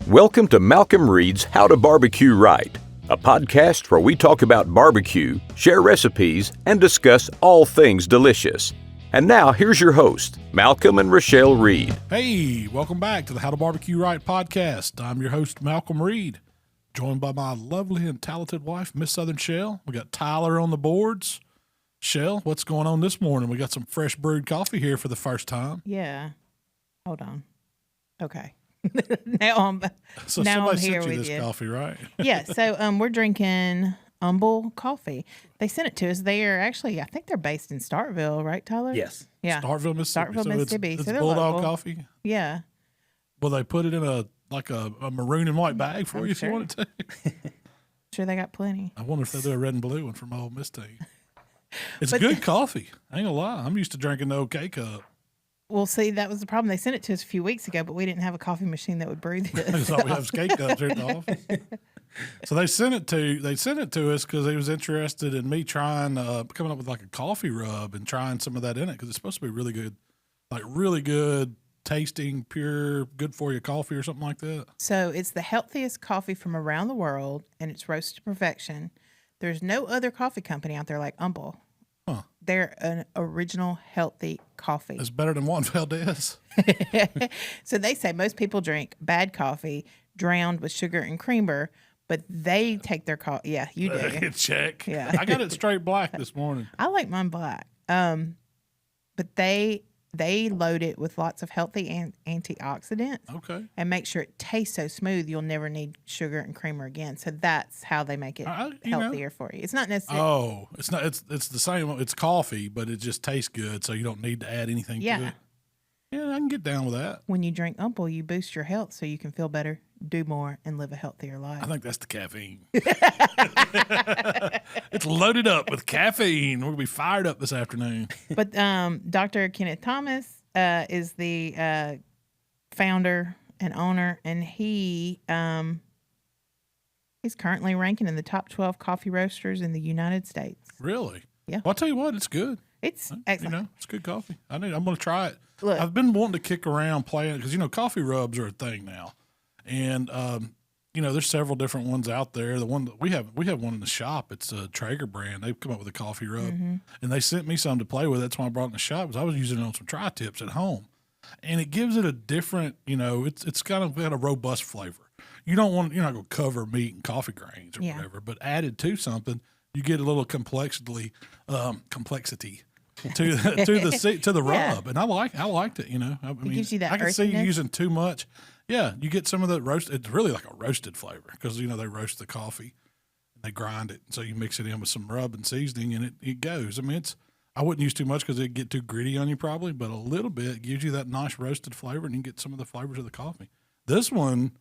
Welcome to Malcom Reed's How to Barbecue Right, a podcast where we talk about barbecue, share recipes, and discuss all things delicious. And now, here's your host, Malcolm and Rochelle Reed. Hey, welcome back to the How to Barbecue Right podcast. I'm your host, Malcolm Reed, joined by my lovely and talented wife, Miss Southern Shell. We got Tyler on the boards. Shell, what's going on this morning? We got some fresh brewed coffee here for the first time. Yeah. Hold on. Okay. now I'm here with this coffee, right? Yeah. So we're drinking Umble Coffee. They sent it to us. They are actually, I think they're based in Starkville, right, Tyler? Yes. Yeah. Starkville, Mississippi. Mississippi. It's so they're Bulldog local. coffee. Yeah. Well, they put it in a maroon and white bag for you if you wanted to. Sure, they got plenty. I wonder if they do a red and blue one from my old Miss team. It's good coffee. I ain't gonna lie. I'm used to drinking the OK cup. Well, see, that was the problem. They sent it to us a few weeks ago, but we didn't have a coffee machine that would brew this. That's all we have is K cups here at the office. So they sent it to us because they was interested in me trying coming up with like a coffee rub and trying some of that in it because it's supposed to be really good, like really good tasting, pure, good for you coffee or something like that. So it's the healthiest coffee from around the world, and it's roasted to perfection. There's no other coffee company out there like Umble. Huh. They're an original healthy coffee. It's better than Juan Valdez. So they say most people drink bad coffee drowned with sugar and creamer, but they take their coffee. Yeah, you do. Check. Yeah. I got it straight black this morning. I like mine black. But they load it with lots of healthy antioxidants. Okay. And make sure it tastes so smooth you'll never need sugar and creamer again. So that's how they make it healthier for you. It's not necessarily. Oh, it's not. It's the same. It's coffee, but it just tastes good, so you don't need to add anything to it. Yeah, I can get down with that. When you drink Umble, you boost your health so you can feel better, do more, and live a healthier life. I think that's the caffeine. It's loaded up with caffeine. We'll be fired up this afternoon. But Dr. Kenneth Thomas is the founder and owner, and he's currently ranking in the top 12 coffee roasters in the United States. Really? Yeah. Well, I'll tell you what, it's good. It's excellent. It's good coffee. I'm going to try it. Look. I've been wanting to kick around playing because coffee rubs are a thing now, and there's several different ones out there. The one that we have one in the shop. It's a Traeger brand. They've come up with a coffee rub, and they sent me some to play with. That's why I brought it in the shop. I was using it on some tri-tips at home, and it gives it a different. It's kind of got a robust flavor. You're not going to cover meat and coffee grains or whatever, but added to something, you get a little complexity to the rub, and I liked it. It gives you that I can see you earthiness. using too much. Yeah, you get some of the roast. It's really like a roasted flavor because they roast the coffee and they grind it, so you mix it in with some rub and seasoning, and it goes. I mean, I wouldn't use too much because it'd get too gritty on you probably, but a little bit gives you that nice roasted flavor, and you can get some of the flavors of the coffee. This one.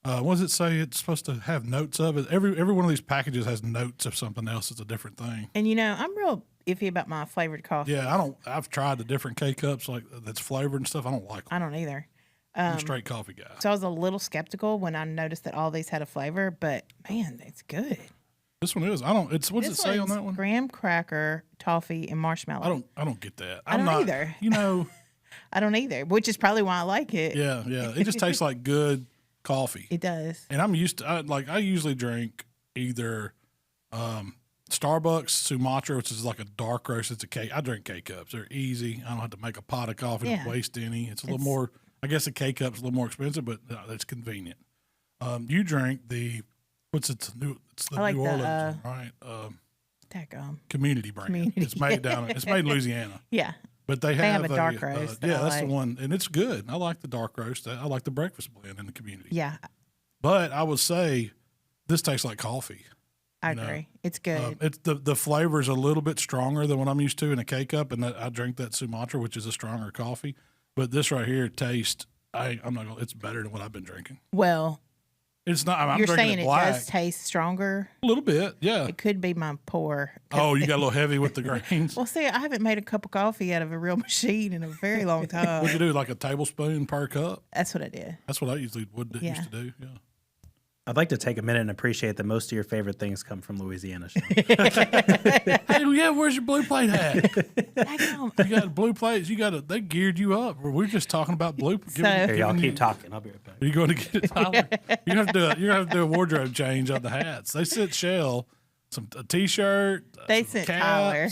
What does it say? It's supposed to have notes of it. Every one of these packages has notes of something else. It's a different thing. And I'm real iffy about my flavored coffee. Yeah, I've tried the different K cups that's flavored and stuff. I don't like them. I don't either. I'm a straight coffee guy. So I was a little skeptical when I noticed that all these had a flavor, but man, it's good. This one is. What does it say on that one? Graham cracker, toffee, and marshmallow. I don't get that. I don't either. I don't either, which is probably why I like it. Yeah. It just tastes like good coffee. It does. And I'm used to I usually drink either Starbucks Sumatra, which is like a dark roast. It's a K. I drink K cups. They're easy. I don't have to make a pot of coffee to waste any. It's a little more. I guess a K cup's a little more expensive, but it's convenient. You drink the what's it? It's the New Orleans, right? Community brand. It's made It's made in Louisiana. Yeah. But they have a dark roast. That's the one, and it's good. I like the dark roast. I like the breakfast blend in the community. Yeah. But I would say this tastes like coffee. I agree. It's good. It's the flavor is a little bit stronger than what I'm used to in a K cup, and I drink that Sumatra, which is a stronger coffee. But this right here tastes. I'm not gonna. It's better than what I've been drinking. Well, it's not. I'm you're drinking saying it black. It does taste stronger. A little bit, yeah. It could be my pour. Oh, you got a little heavy with the grains. Well, see, I haven't made a cup of coffee out of a real machine in a very long time. What'd you do? Like a tablespoon per cup? That's what I did. That's what I usually used to do. Yeah. I'd like to take a minute and appreciate that most of your favorite things come from Louisiana. Hey, yeah, where's your blue plate hat? Daggone. You got blue plates. They geared you up. We're just talking about blue. Here, y'all keep talking. I'll be right back. Are you going to get it, Tyler? You have to do a wardrobe change on the hats. They sent Shell a t-shirt. They some sent caps. Tyler.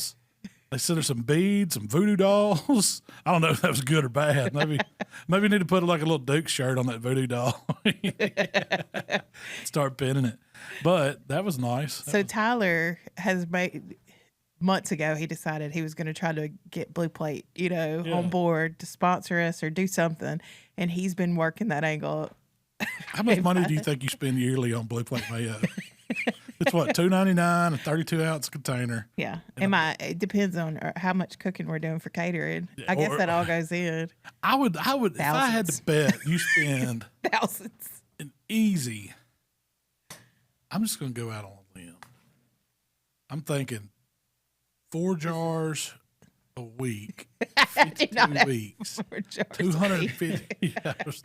They sent her some beads, some voodoo dolls. I don't know if that was good or bad. Maybe you need to put like a little Duke shirt on that voodoo doll. Start pinning it. But that was nice. So Tyler has made months ago. He decided he was going to try to get Blue Plate, on board to sponsor us or do something, and he's been working that angle. How much money do you think you spend yearly on Blue Plate mayo? It's what, $2.99, a 32-ounce container. Yeah, it depends on how much cooking we're doing for catering. Yeah, I guess that all goes in. I would. If I had to bet, you spend thousands. an easy. I'm just going to go out on a limb. I'm thinking 4 jars a week, 52 weeks, 250 hours.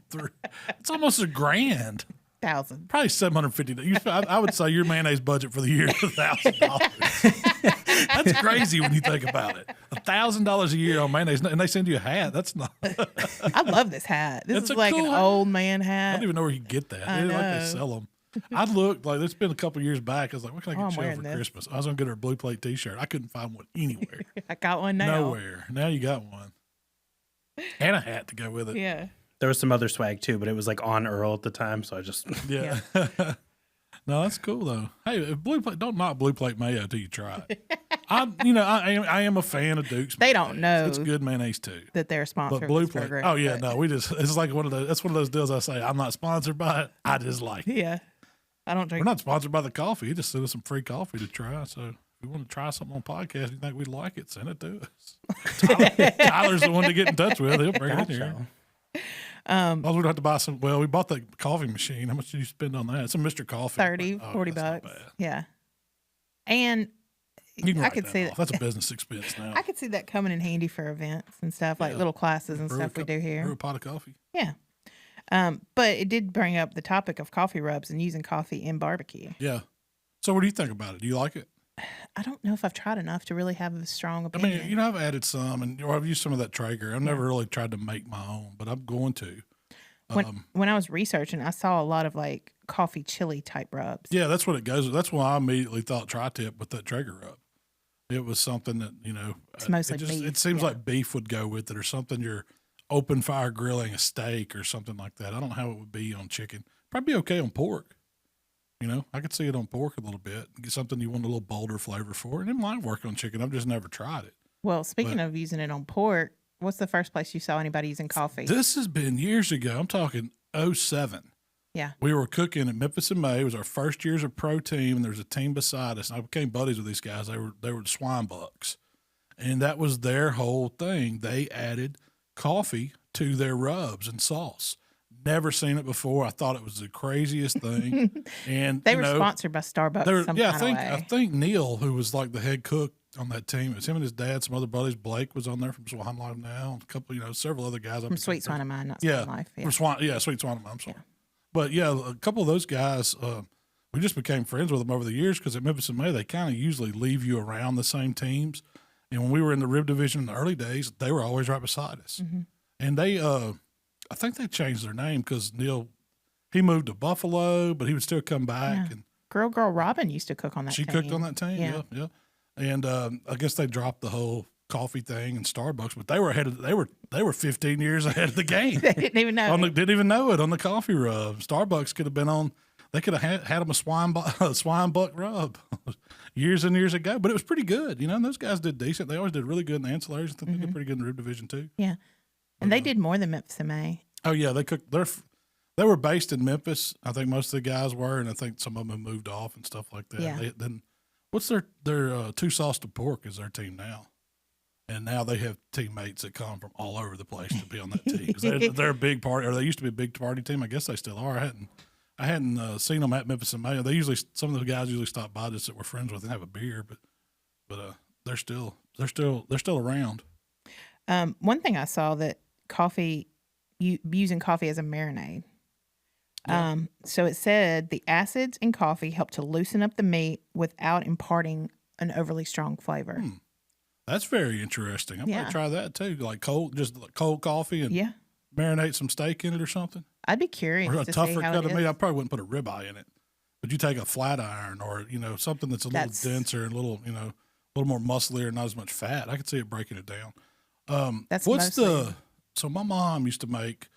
It's almost $1,000. Thousand. Probably $750. I would say your mayonnaise budget for the year is $1,000. That's crazy when you think about it. $1,000 a year on mayonnaise, and they send you a hat. That's not. I love this hat. This It's is a like cool an hat. old man I hat. don't even know where you can get that. I Like know. they sell them. I looked like it's been a couple years back. I was like, what can I I'm get Shell wearing for this. Christmas? I was gonna get her a Blue Plate T-shirt. I couldn't find one anywhere. I got one now. Nowhere. Now you got one, and a hat to go with it. Yeah. There was some other swag too, but it was like on Earl at the time, so I just Yeah. No, that's cool though. Hey, if Blue Plate, don't knock Blue Plate mayo till you try it. I am a fan of Duke's. They don't know It's good mayonnaise too. that they're sponsored. But Blue this Plate. program, Oh yeah, but- no, it's like one of those. That's one of those deals. I say I'm not sponsored by it. I just like it. Yeah. I don't drink. We're not sponsored by the coffee. He just sent us some free coffee to try. So if you want to try something on podcast, you think we'd like it, send it to us. Tyler's the one to get in touch with. He'll bring it in here. Oh, we don't have to buy some. Well, we bought the coffee machine. How much did you spend on that? Some Mr. Coffee. 30, Oh, 40 that's not bucks. bad. Yeah. And You can I write could that see off. that. That's a business expense now. I could see that coming in handy for events and stuff, like Yeah. little classes and Brew a stuff we do brew here. a pot of coffee. Yeah. But it did bring up the topic of coffee rubs and using coffee in barbecue. Yeah. So what do you think about it? Do you like it? I don't know if I've tried enough to really have a strong I opinion. mean, I've added some, or I've used some of that Traeger. I've never really tried to make my own, but I'm going to. When I was researching, I saw a lot of like coffee chili type rubs. Yeah, that's what it goes with. That's why I immediately thought tri-tip with that Traeger rub. It was something that, It's mostly it beef, it seems yeah. like beef would go with it, or something you're open fire grilling a steak or something like that. I don't know how it would be on chicken. Probably okay on pork. I could see it on pork a little bit. Get something you want a little bolder flavor for. And it might work on chicken. I've just never tried it. Well, speaking of using it on pork, what's the first place you saw anybody using coffee? This has been years ago. I'm talking 07. Yeah. We were cooking at Memphis in May. It was our first years of pro team, and there was a team beside us. And I became buddies with these guys. They were swine bucks, and that was their whole thing. They added coffee to their rubs and sauce. Never seen it before. I thought it was the craziest thing. And They were sponsored by Starbucks. I think Neil, who was like the head cook on that team, it was him and his dad, some other buddies. Blake was on there from Swan Life now, a couple, several other guys from Sweet Swine of Mine, not yeah, Swan Life. Yeah. from Sweet Swan. I'm sorry. But yeah, a couple of those guys, we just became friends with them over the years because at Memphis and May, they kind of usually leave you around the same teams. And when we were in the rib division in the early days, they were always right beside us. Mm-hmm. And they, I think they changed their name because Neil, he moved to Buffalo, but he would still come back. Yeah. And Girl Robin used to cook on that she team. cooked on that team. Yeah. Yeah. And I guess they dropped the whole coffee thing and Starbucks, but they were they were 15 years ahead of the game. They didn't even know. Didn't even know it on the coffee rub. Starbucks could have been on. They could have had them a swine buck rub years and years ago, but it was pretty good. And those guys did decent. They always did really good in the ancillaries. I think they did pretty good in the rib division too. Yeah. And they did more than Memphis and May. Oh yeah, they cooked. They were based in Memphis. I think most of the guys were, and I think some of them have moved off and stuff like that. Yeah. Then what's their Two Sauce to Pork is their team now. And now they have teammates that come from all over the place to be on that team. 'Cause they're a big party, or they used to be a big party team. I guess they still are. I hadn't seen them at Memphis and May. Some of the guys usually stop by just that we're friends with and have a beer, but they're still around. One thing I saw that using coffee as a marinade. So it said the acids in coffee help to loosen up the meat without imparting an overly strong flavor. That's very interesting. I might try that too. Like cold coffee and marinate some steak in it or something. I'd be curious. Or a to tougher see how cut it of meat. is. I probably wouldn't put a ribeye in it. But you take a flat iron or, something that's a little denser and a little more musclier and not as much fat. I could see it breaking it down. So my mom used to make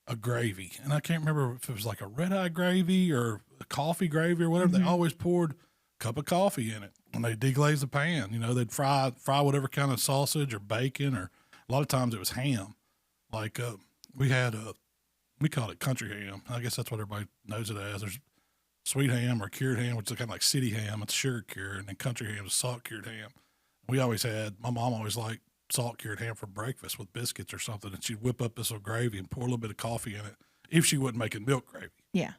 a gravy, and I can't remember if it was like a red eye gravy or a coffee gravy or whatever. They always poured a cup of coffee in it when they deglaze the pan. They'd fry whatever kind of sausage or bacon, or a lot of times it was ham. Like we called it country ham. I guess that's what everybody knows it as. There's sweet ham or cured ham, which is kind of like city ham. It's sugar cured, and then country ham is salt cured ham. My mom always liked salt cured ham for breakfast with biscuits or something, and she'd whip up this little gravy and pour a little bit of coffee in it if she wasn't making milk gravy. Yeah.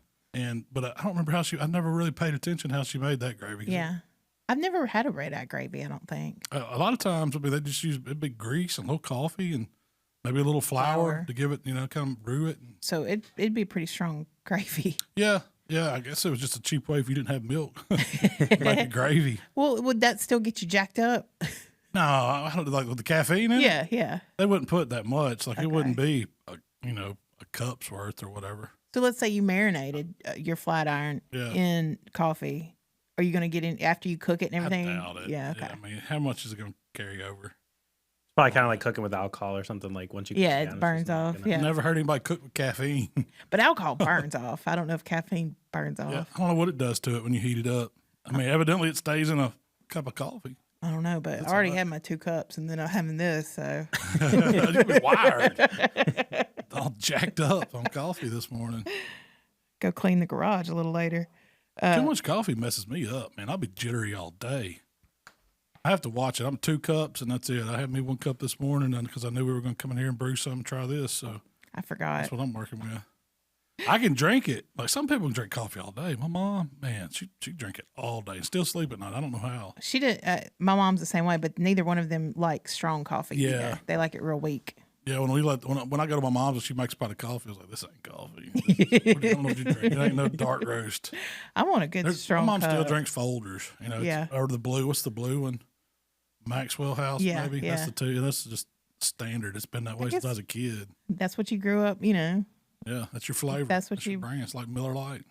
But I don't remember I never really paid attention how she made that gravy. Yeah. I've never had a red eye gravy, I don't think. A lot of times, they just use a big grease and a little coffee and maybe a little flour to give it, kind of brew it. So it'd be pretty strong gravy. Yeah. Yeah, I guess it was just a cheap way if you didn't have milk. Make a gravy. Well, would that still get you jacked up? No, I don't like with the caffeine in it. Yeah. They wouldn't put that much. Like it wouldn't be a cup's worth or whatever. So let's say you marinated your flat iron in coffee. Are you going to get in after you cook it and everything? I doubt it. Yeah, okay. Yeah, how much is it going to carry over? It's probably kind of like cooking with alcohol or something. Like once you cook it burns off. Yeah, never heard anybody cook with caffeine. But alcohol burns off. I don't know if caffeine burns off. Yeah, I don't know what it does to it when you heat it up. I mean, evidently it stays in a cup of coffee. I don't know, but I already had my 2 cups, and then I'm having this, so. You've been wired. All jacked up on coffee this morning. Go clean the garage a little later. Too much coffee messes me up, man. I'll be jittery all day. I have to watch it. I'm 2 cups, and that's it. I had me 1 cup this morning because I knew we were going to come in here and brew something, try this. So I forgot. That's what I'm working with. I can drink it. Like some people can drink coffee all day. My mom, man, she drink it all day and still sleep at night. I don't know how. She did. My mom's the same way, but neither one of them like strong coffee. Yeah, either. They like it real weak. Yeah, when I go to my mom's and she makes a pot of coffee, I was like, this ain't coffee. I don't know what you drink. It ain't no dark roast. I want a good strong. My mom cup. still drinks Folders. Or the blue. What's the blue one? Maxwell House. Maybe that's the 2. That's just standard. It's been that way since I was a kid. That's what you grew up. Yeah, that's your flavor. That's what your brand. It's like Miller Lite.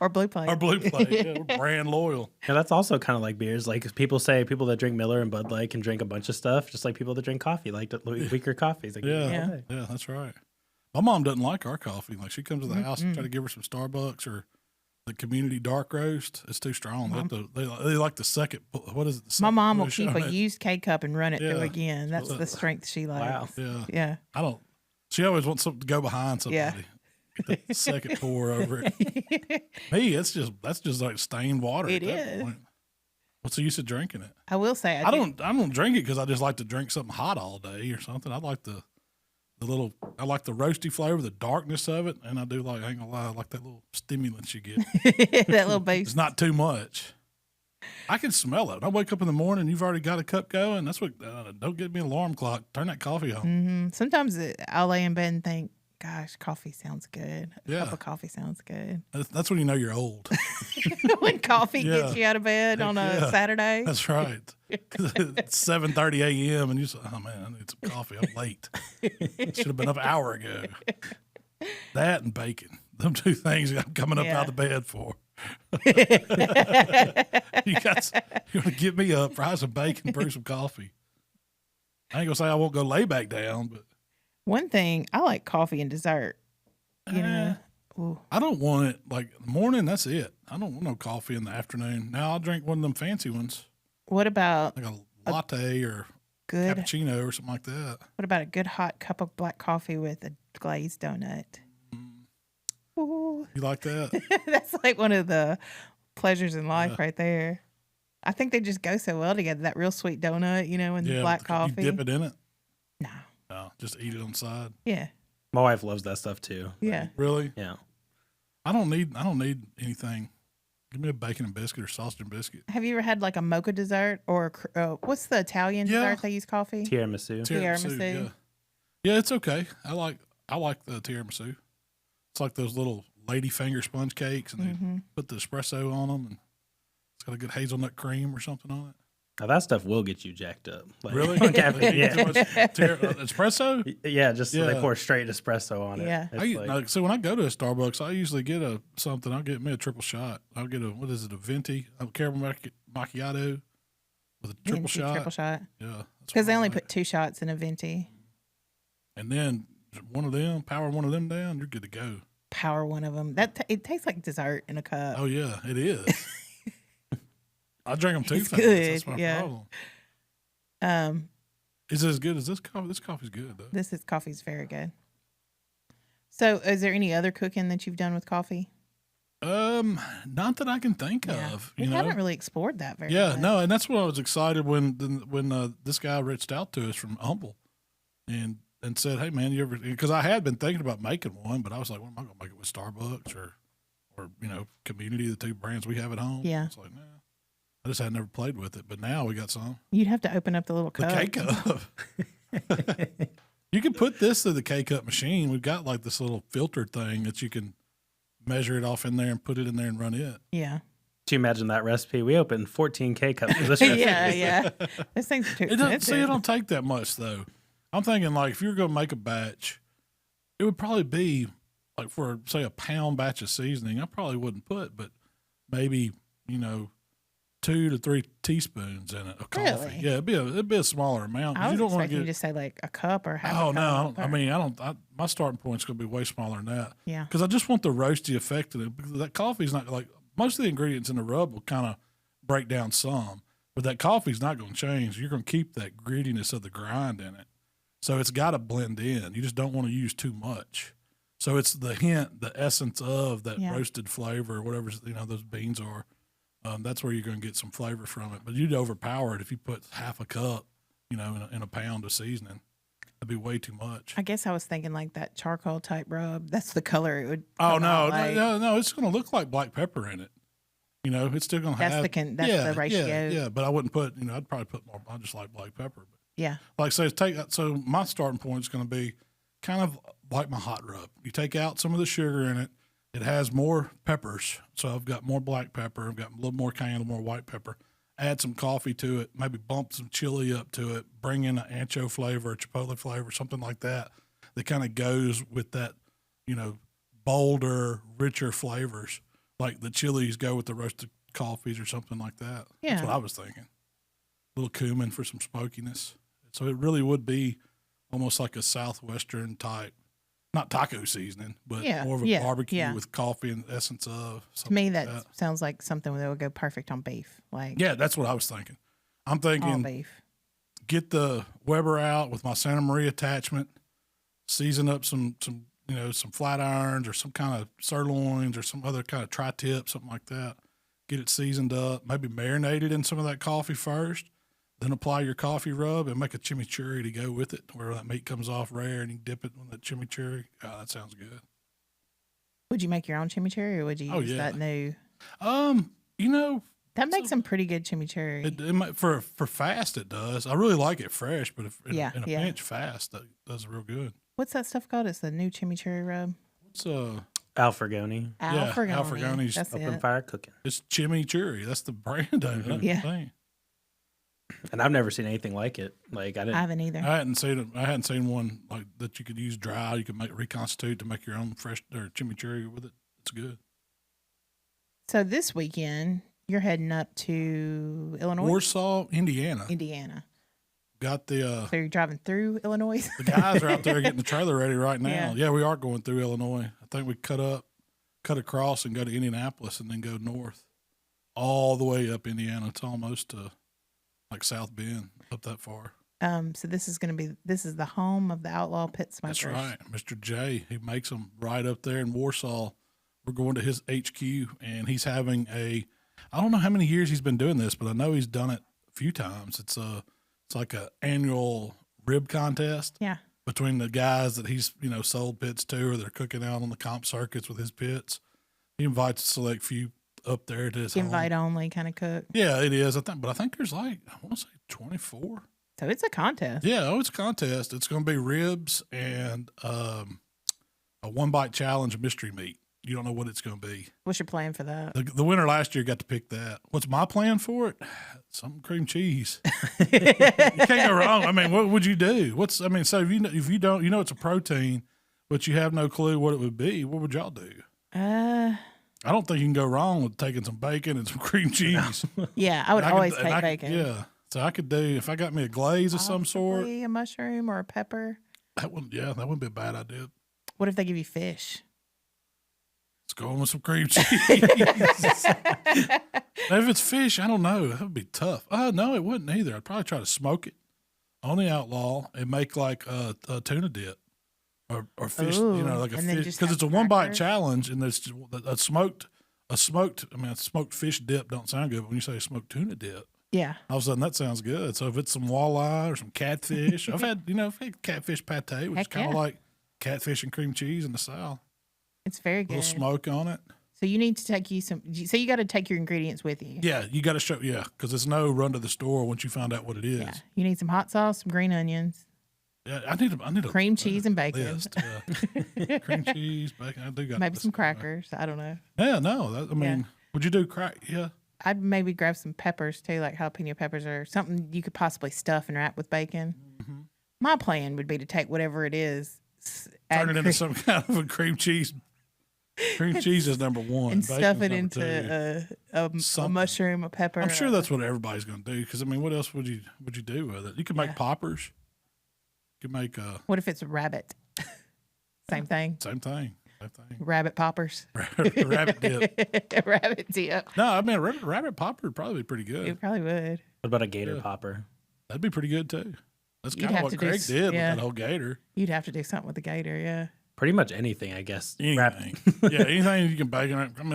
Or Blue Plate. Or Blue Plate. Yeah, we're brand loyal. Yeah, that's also kind of like beers. Like people say people that drink Miller and Bud Light can drink a bunch of stuff, just like people that drink coffee, like weaker coffees. Like, yeah, that's right. My mom doesn't like our coffee. Like she comes to the house and try to give her some Starbucks or the community dark roast. It's too strong. They like the second. What is it? My mom will keep a used K-cup and run it through again. That's the strength she likes. Wow. Yeah. I don't. She always wants something to go behind somebody. Yeah. Get the second pour over it. Me, that's just like stained water. It at that is. point. What's the use of drinking it? I will say I don't drink it because I just like to drink something hot all day or something. I like the roasty flavor, the darkness of it, and I do like, I ain't gonna lie, I like that little stimulant you get. that little boost. It's not too much. I can smell it. I wake up in the morning, you've already got a cup going. That's what. Don't get me an alarm clock. Turn that coffee on. Mm-hmm. Sometimes I'll lay in bed and think, "Gosh, coffee sounds good. A cup of coffee sounds good." That's when you know you're old. When coffee gets you out of bed on a Saturday. That's right. It's 7:30 a.m. and you say, "Oh man, I need some coffee. I'm late. Should have been up an hour ago." That and bacon. Them 2 things I'm coming up out of bed for. You want to get me up, fry some bacon, brew some coffee. I ain't gonna say I won't go lay back down, but one thing, I like coffee and dessert. You know, ooh. I don't want it like morning. That's it. I don't want no coffee in the afternoon. Now I'll drink one of them fancy ones. What about like a latte or cappuccino or something like that? What about a good hot cup of black coffee with a glazed donut? Ooh. You like that? That's like one of the pleasures in life right there. I think they just go so well together. That real sweet donut, and the black coffee. You dip it in it? No, just eat it on the side. Yeah. My wife loves that stuff too. Yeah. Really? Yeah. I don't need anything. Give me a bacon and biscuit or sausage and biscuit. Have you ever had like a mocha dessert or what's the Italian dessert they use coffee? Tiramisu. Yeah, it's okay. I like the tiramisu. It's like those little lady finger sponge cakes, and they put the espresso on them, and it's got a good hazelnut cream or something on it. Now that stuff will get you jacked up. Like, Really? caffeine, Too yeah. much espresso? Yeah, just so they pour straight espresso on it. Yeah. It's So when I go to a Starbucks, I usually get something. I'll get me a triple shot. I'll get a venti, a caramel macchiato with a triple shot. Triple shot. Yeah, Because they only put 2 shots in a venti. And then power one of them down, you're good to go. Power one of them. It tastes like dessert in a cup. Oh yeah, it is. I drink them too It's fast. good, That's my yeah. problem. Is it as good as this coffee? This coffee's good though. Coffee's very good. So, is there any other cooking that you've done with coffee? Not that I can think of. We haven't really explored that very much. No, and that's what I was excited when this guy reached out to us from Umble, and said, "Hey man, you ever?" Because I had been thinking about making one, but I was like, "Well, am I going to make it with Starbucks or Community, the 2 brands we have at home?" Yeah. It's like, nah. I just had never played with it, but now we got some. You'd have to open up the little cup. The K-Cup. You can put this through the K-Cup machine. We've got like this little filter thing that you can measure it off in there and put it in there and run it. Yeah. Do you imagine that recipe? We opened 14 K-Cups for this recipe. Yeah. Those things are too expensive. It don't take that much though. I'm thinking like if you're going to make a batch, it would probably be like for say a pound batch of seasoning. I probably wouldn't put, but maybe 2 to 3 teaspoons in it of coffee. Really? Yeah, it'd be a smaller amount. I was you don't want expecting to you to say like a cup or half Oh a no! cup. I mean, my starting point's going to be way smaller than that. Yeah. Because I just want the roasty effect of it. Because that coffee's not like most of the ingredients in the rub will kind of break down some, but that coffee's not going to change. You're going to keep that grittiness of the grind in it, so it's got to blend in. You just don't want to use too much. So it's the hint, the essence of that roasted flavor, whatever those beans are. That's where you're going to get some flavor from it. But you'd overpower it if you put half a cup, in a pound of seasoning. That'd be way too much. I guess I was thinking like that charcoal type rub. That's the color it would. Oh come out like. no! It's going to look like black pepper in it. It's still going to have. That's the ratio. Yeah, but I wouldn't put. I'd probably put more. I just like black pepper. But Yeah. like so my starting point is going to be kind of like my hot rub. You take out some of the sugar in it. It has more peppers, so I've got more black pepper. I've got a little more cayenne, a little more white pepper. Add some coffee to it, maybe bump some chili up to it, bring in an ancho flavor, a chipotle flavor, something like that kind of goes with that, bolder, richer flavors, like the chilies go with the roasted coffees or something like that. Yeah. That's what I was thinking. A little cumin for some smokiness. So it really would be almost like a Southwestern type. Not taco seasoning, but more of a barbecue with coffee and essence of. To me, that sounds like something that would go perfect on beef. Yeah, that's what I was thinking. I'm thinking all beef. Get the Weber out with my Santa Maria attachment, season up some flat irons or some kind of sirloins or some other kind of tri-tip, something like that. Get it seasoned up, maybe marinate it in some of that coffee first. Then apply your coffee rub and make a chimichurri to go with it, where that meat comes off rare and you dip it with that chimichurri. Oh, that sounds good. Would you make your own chimichurri, or would you use that new? That makes some pretty good chimichurri. For fast, it does. I really like it fresh, but in a pinch fast, that does real good. What's that stuff called? It's the new chimichurri rub. It's Alfregoni. Alfregoni's That's Open fire cooking. It's chimichurri. That's the brand of it. Yeah. Thing. And I've never seen anything like it. I haven't either. I hadn't seen one like that you could use dry. You could reconstitute to make your own fresh or chimichurri with it. It's good. So this weekend you're heading up to Illinois, Warsaw, Indiana. Got the. So you're driving through Illinois. The guys are out there getting the trailer ready right now. Yeah, we are going through Illinois. I think we cut across and go to Indianapolis and then go north, all the way up Indiana. It's almost like South Bend, up that far. So this is the home of the Outlaw Pit Smokers. That's right. Mr. J, he makes them right up there in Warsaw. We're going to his HQ, and he's having I don't know how many years he's been doing this, but I know he's done it a few times. It's like an annual rib contest. Yeah. Between the guys that he's, sold pits to, or they're cooking out on the comp circuits with his pits. He invites a select few up there to his invite home. only kind of cook. Yeah, it is. I think there's I want to say 24. So it's a contest. Yeah, it's a contest. It's going to be ribs and a 1-bite challenge mystery meat. You don't know what it's going to be. What's your plan for that? The winner last year got to pick that. What's my plan for it? Some cream cheese. You can't go wrong. I mean, what would you do? So if you don't, it's a protein, but you have no clue what it would be, what would y'all do? I don't think you can go wrong with taking some bacon and some cream cheese. Yeah, I would always take bacon. Yeah. So I could do, if I got me a glaze of some sort. A mushroom or a pepper. That wouldn't be a bad idea. What if they give you fish? Let's go on with some cream cheese. If it's fish, I don't know. That would be tough. No, it wouldn't either. I'd probably try to smoke it on the Outlaw and make like a tuna dip or fish, Ooh, like a and fish. Because it's a 1-bite challenge, and there's a smoked fish dip don't sound good, but when you say a smoked tuna dip, yeah, all of a sudden that sounds good. So if it's some walleye or some catfish, I've had catfish pate, which is kind of like catfish and cream cheese in the South. It's very good. A little smoke on it. So you need to take you got to take your ingredients with you. Yeah, you got to because there's no run to the store once you find out what it is. Yeah, you need some hot sauce, some green onions. Yeah, I need a cream cheese and bacon. List, yeah. Cream cheese, bacon. I do got maybe some crackers. I don't know. Yeah, no. Would you do crack? Yeah. I'd maybe grab some peppers too, like jalapeno peppers or something you could possibly stuff and wrap with bacon. Mm-hmm. My plan would be to take whatever it is, turn it into some kind of a cream cheese. Cream cheese is number one. And stuff it into a mushroom, a pepper. I'm sure that's what everybody's going to do. Because what else would you do with it? You could make poppers. You could make. What if it's a rabbit? Same thing. Same thing. Rabbit poppers. Rabbit dip. Rabbit dip. No, rabbit popper would probably be pretty good. It probably would. What about a gator popper? That'd be pretty good too. That's kind of what Craig did with that whole gator. You'd have to do something with the gator, yeah. Pretty much anything, I guess. Anything. Yeah, anything you can bake in it. I'm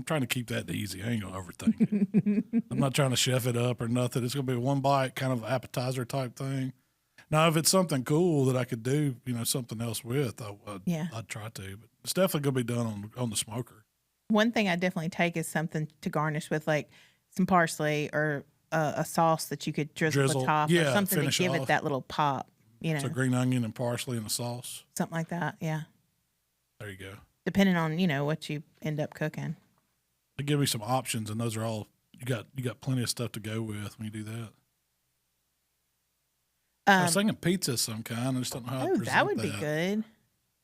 trying to keep that easy. I ain't gonna overthink it. I'm not trying to chef it up or nothing. It's gonna be a 1-bite kind of appetizer type thing. Now, if it's something cool that I could do, something else with, I'd try to. But it's definitely gonna be done on the smoker. One thing I definitely take is something to garnish with, like some parsley or a sauce that you could drizzle the top, or something to give it that little pop. So green onion and parsley in a sauce. Something like that, yeah. There you go. Depending on, what you end up cooking. They give me some options, and those are all you got plenty of stuff to go with when you do that. I was thinking pizza of some kind. I just don't know how to present that would be good.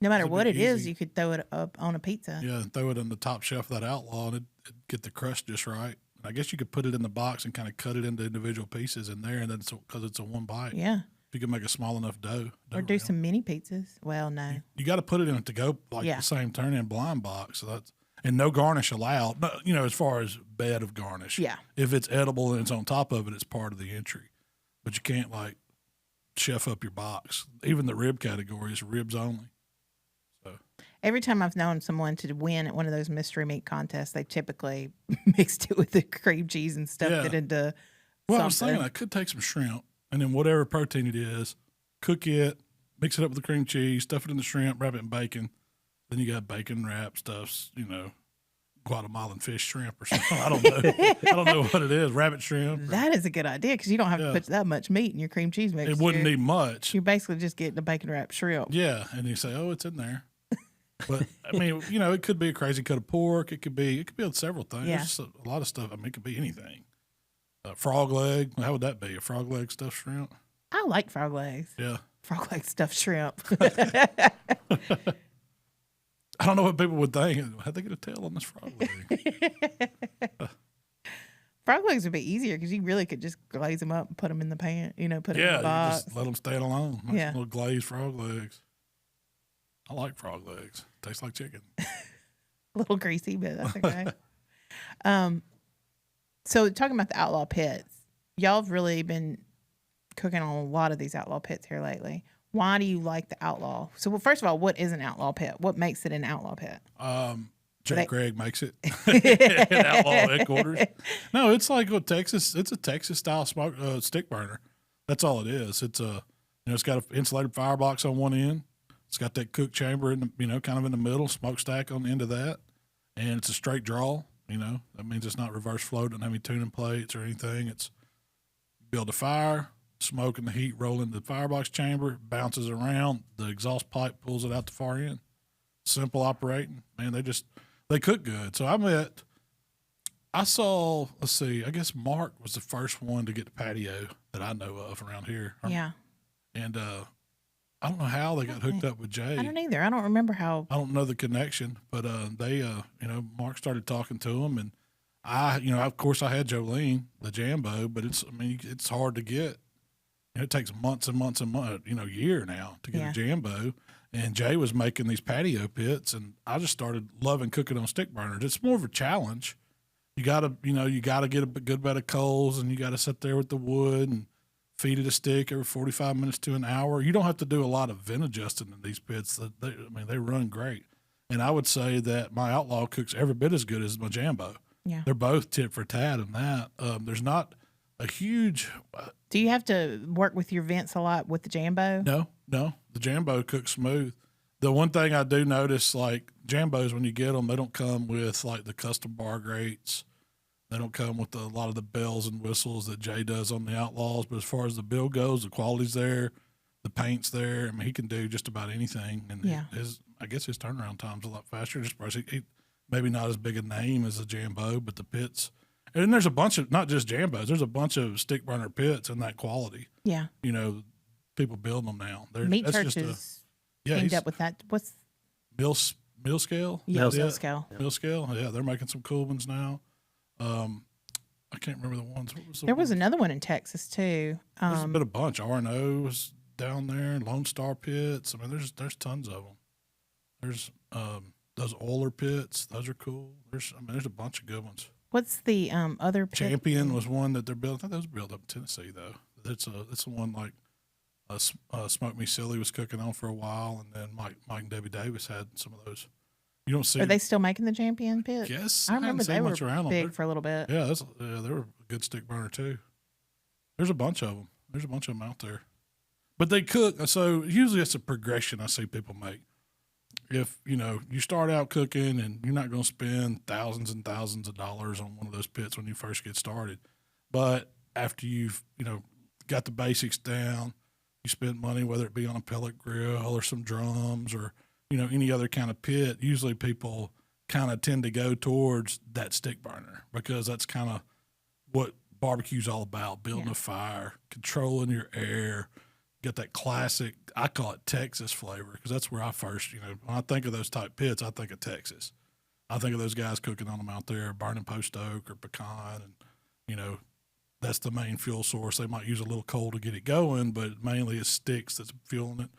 No matter what it is, you could throw it up on a pizza. Yeah, and throw it on the top shelf of that Outlaw, and it'd get the crust just right. And I guess you could put it in the box and kind of cut it into individual pieces in there, and then because it's a 1-bite. Yeah. You can make a small enough dough. Or do some mini pizzas. Well, no. You got to put it in a to-go, the same turn-in blind box. So and no garnish allowed, as far as bed of garnish. Yeah. If it's edible and it's on top of it, it's part of the entry. But you can't, chef up your box. Even the rib category is ribs only. So every time I've known someone to win at one of those mystery meat contests, they typically mixed it with the cream cheese and stuffed it into something. I was thinking I could take some shrimp, and then whatever protein it is, cook it, mix it up with the cream cheese, stuff it in the shrimp, wrap it in bacon. Then you got bacon wrap stuffs, Guatemalan fish shrimp or something. I don't know. I don't know what it is. Rabbit shrimp. That is a good idea because you don't have to put that much meat in your cream cheese mixture. It wouldn't need much. You're basically just getting a bacon wrap shrimp. Yeah, and you say, "Oh, it's in there." But it could be a crazy cut of pork. It could be several things. Yeah. There's a lot of stuff. It could be anything. Frog leg. How would that be? A frog leg stuffed shrimp? I like frog legs. Yeah. Frog leg stuffed shrimp. I don't know what people would think. How'd they get a tail on this frog leg? Frog legs would be easier because you really could just glaze them up and put them in the pan. Put them in the box. Just let them stay alone. Yeah. Little glazed frog legs. I like frog legs. Tastes like chicken. A little greasy, but that's okay. So talking about the Outlaw pits, y'all have really been cooking on a lot of these Outlaw pits here lately. Why do you like the Outlaw? So, first of all, what is an Outlaw pit? What makes it an Outlaw pit? Craig makes it at Outlaw headquarters. No, it's like Texas. It's a Texas style smoke stick burner. That's all it is. It's it's got an insulated firebox on one end. It's got that cook chamber in the, kind of in the middle, smokestack on the end of that, and it's a straight draw. That means it's not reverse flow. Doesn't have any tuning plates or anything. It's build a fire, smoke and the heat roll into the firebox chamber, bounces around, the exhaust pipe pulls it out the far end. Simple operating. Man, they cook good. So I saw, let's see, I guess Mark was the first one to get the patio that I know of around here. Yeah. And I don't know how they got hooked up with Jay. I don't either. I don't remember how. I don't know the connection, but Mark started talking to him, and of course, I had Jolene, the Jambo, but it's hard to get. It takes months and months and months, year now to get a Jambo. And Jay was making these patio pits, and I just started loving cooking on stick burners. It's more of a challenge. You gotta get a good bed of coals, and you gotta sit there with the wood and feed it a stick every 45 minutes to an hour. You don't have to do a lot of vent adjusting in these pits. They run great. And I would say that my Outlaw cooks every bit as good as my Jambo. Yeah. They're both tit for tat in that. There's not a huge. Do you have to work with your vents a lot with the Jambo? No. The Jambo cooks smooth. The one thing I do notice, like Jambos, when you get them, they don't come with like the custom bar grates. They don't come with a lot of the bells and whistles that Jay does on the Outlaws. But as far as the build goes, the quality's there, the paint's there. I mean, he can do just about anything. And I guess his turnaround time's a lot faster. Just because he maybe not as big a name as a Jambo, but the pits. And then there's a bunch of, not just Jambos, there's a bunch of stick burner pits in that quality. Yeah. People building them now. Meat Church is teamed up with that. What's Mill Scale? Yeah, Mill Scale. Mill Scale. Yeah, they're making some cool ones now. I can't remember the ones. What was there was another one in Texas too. There's been a bunch. R&O was down there. Lone Star pits. I mean, there's tons of them. There's those Oiler pits. Those are cool. There's a bunch of good ones. What's the other pit? Champion was one that they're building. I think that was built up in Tennessee though. It's the one like Smoke Me Silly was cooking on for a while, and then Mike and Debbie Davis had some of those. You don't see. Are they still making the Champion pit? Yes, I remember they were big for a little bit. Yeah, they were a good stick burner too. There's a bunch of them. There's a bunch of them out there, but they cook. So usually it's a progression I see people make. If you start out cooking and you're not going to spend thousands and thousands of dollars on one of those pits when you first get started, but after you've got the basics down, you spend money, whether it be on a pellet grill or some drums or any other kind of pit. Usually people kind of tend to go towards that stick burner because that's kind of what barbecue's all about: building a fire, controlling your air. Get that classic, I call it Texas flavor, because that's where I first, when I think of those type pits, I think of Texas. I think of those guys cooking on them out there, burning post oak or pecan, and that's the main fuel source. They might use a little coal to get it going, but mainly it's sticks that's fueling it.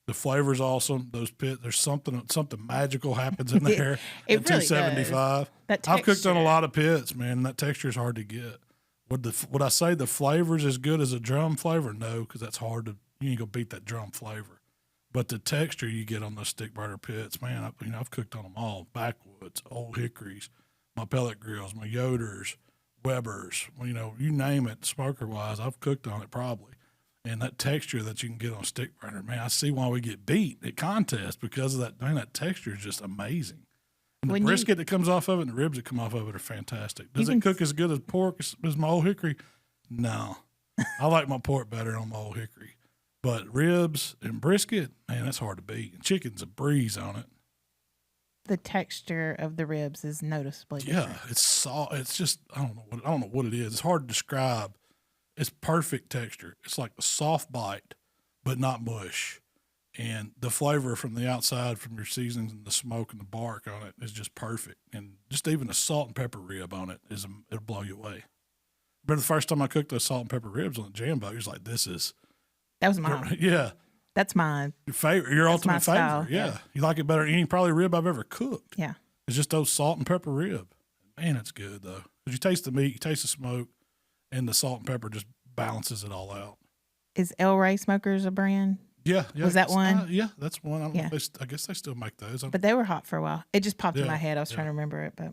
The flavor's awesome. Those pits, there's something magical happens in there. It at really 275. I've cooked on a lot of pits, man, and that texture is hard to get. Would I say the flavor's as good as a drum flavor? No, because that's hard to. You ain't gonna beat that drum flavor, but the texture you get on those stick burner pits, man. I've cooked on them all: backwoods, old hickories, my pellet grills, my Yoders, Webers. You name it, smoker wise, I've cooked on it probably. And that texture that you can get on a stick burner, man, I see why we get beat at contests because of that. Man, that texture is just amazing. And the brisket that comes off of it and the ribs that come off of it are fantastic. Does it cook as good as pork as my old hickory? No. I like my pork better on my old hickory. But ribs and brisket, man, that's hard to beat. And chicken's a breeze on it. The texture of the ribs is noticeably different. Yeah, it's soft. It's just I don't know what it is. It's hard to describe. It's perfect texture. It's like a soft bite, but not mush. And the flavor from the outside, from your seasonings and the smoke and the bark on it is just perfect. And just even a salt and pepper rib on it it'll blow you away. But the first time I cooked those salt and pepper ribs on the Jambo, he was like, that was mine. Yeah. That's mine. Your ultimate favorite. Style, yeah. You like it better than any probably rib I've ever cooked. Yeah. It's just those salt and pepper rib. Man, it's good though. Because you taste the meat, you taste the smoke, and the salt and pepper just balances it all out. Is El Rey Smokers a brand? Yeah. Was that one? Yeah, that's one. I guess they still make those. But they were hot for a while. It just popped in my head. I was trying to remember it. But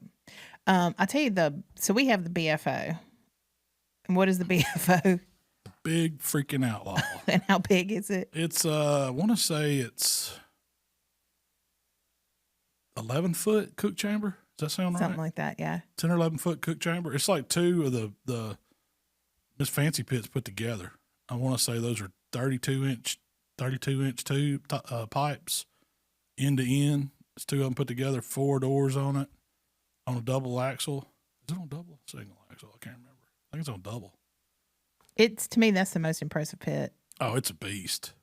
I'll tell you so we have the BFO. And what is the BFO? Big freaking Outlaw. And how big is it? It's I want to say it's 11-foot cook chamber. Does that sound right? Something like that, yeah. 10 or 11-foot cook chamber. It's like two of the Miss Fancy pits put together. I want to say those are 32-inch tube pipes, end to end. It's 2 of them put together, 4 doors on it, on a double axle. Is it on double? Single axle? I can't remember. I think it's on double. To me, that's the most impressive pit. Oh, it's a beast.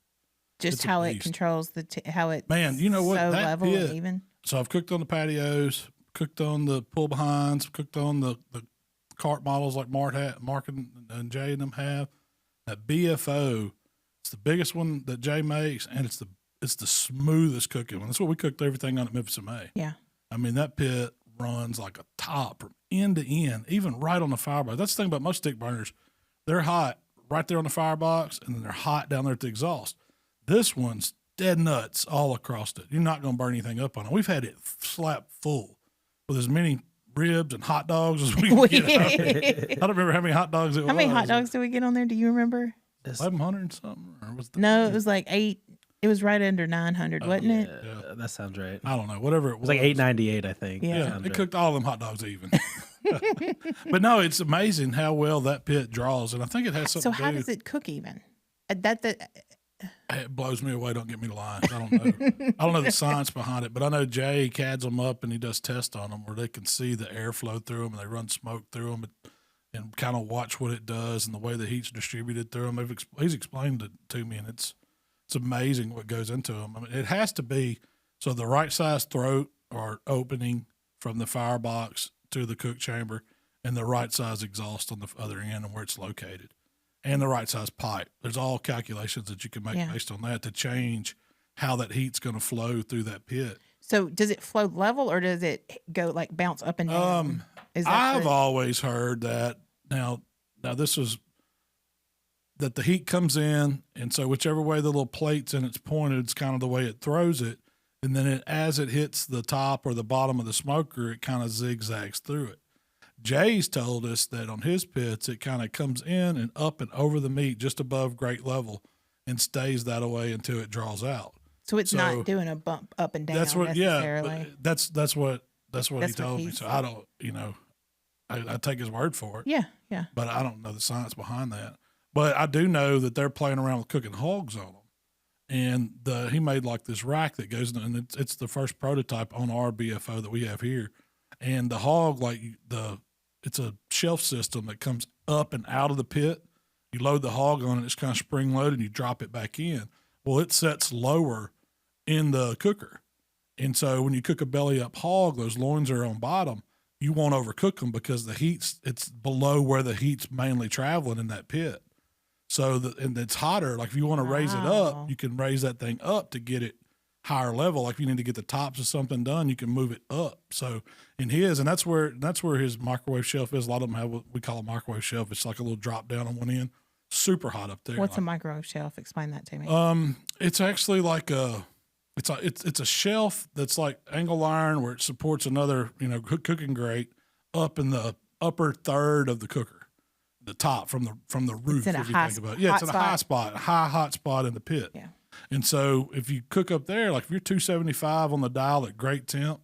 Just how it controls how it. Man, you know what? So that level pit, and even. So I've cooked on the patios, cooked on the pull behinds, cooked on the cart models like Mark and Jay and them have. That BFO, it's the biggest one that Jay makes, and it's the smoothest cooking one. That's what we cooked everything on at Memphis and May. Yeah. I mean, that pit runs like a top from end to end, even right on the firebox. That's the thing about most stick burners. They're hot right there on the firebox, and then they're hot down there at the exhaust. This one's dead nuts all across it. You're not going to burn anything up on it. We've had it slapped full with as many ribs and hot dogs as we can get out there. I don't remember how many hot dogs it was. How many hot dogs did we get on there? Do you remember? 1,100 and something? Or was No, it was like 8. It was right under 900, wasn't it? Yeah, that sounds right. I don't know. Whatever it was. It was like 898, I think. Yeah. It cooked all them hot dogs even. But no, it's amazing how well that pit draws, and I think it has something. So to how do. does it cook even? It blows me away. Don't get me to lie. I don't know. I don't know the science behind it, but I know Jay cads them up and he does tests on them where they can see the airflow through them and they run smoke through them and kind of watch what it does and the way the heat's distributed through them. He's explained it to me, and it's amazing what goes into them. I mean, it has to be so the right size throat or opening from the firebox to the cook chamber, and the right size exhaust on the other end and where it's located, and the right size pipe. There's all calculations that you can make based on that to change how that heat's going to flow through that pit. So does it flow level or does it go like bounce up and down? I've always heard that. Now this is that the heat comes in, and so whichever way the little plate's in it's pointed, it's kind of the way it throws it. And then as it hits the top or the bottom of the smoker, it kind of zigzags through it. Jay's told us that on his pits, it kind of comes in and up and over the meat just above grate level and stays that way until it draws out. So it's not doing a bump up and down. That's what, necessarily. that's what he told me. So I don't, I take his word for it. Yeah. But I don't know the science behind that. But I do know that they're playing around with cooking hogs on them. And he made like this rack that goes in, and it's the first prototype on our BFO that we have here. And the hog, it's a shelf system that comes up and out of the pit. You load the hog on it, it's kind of spring loaded, and you drop it back in. Well, it sets lower in the cooker. And so when you cook a belly up hog, those loins are on bottom. You won't overcook them because it's below where the heat's mainly traveling in that pit. So and it's hotter. Like if you want to raise it up, you can raise that thing up to get it higher level. Like if you need to get the tops of something done, you can move it up. So and that's where his microwave shelf is. A lot of them have what we call a microwave shelf. It's like a little drop down on one end. Super hot up there. What's a microwave shelf? Explain that to me. It's actually like it's a shelf that's like angle iron where it supports another cooking grate up in the upper third of the cooker. The top from the roof. It's in a high spot. Yeah, it's in a high spot, a hot spot in the pit. Yeah. And so if you cook up there, like if you're 275 on the dial at grate temp,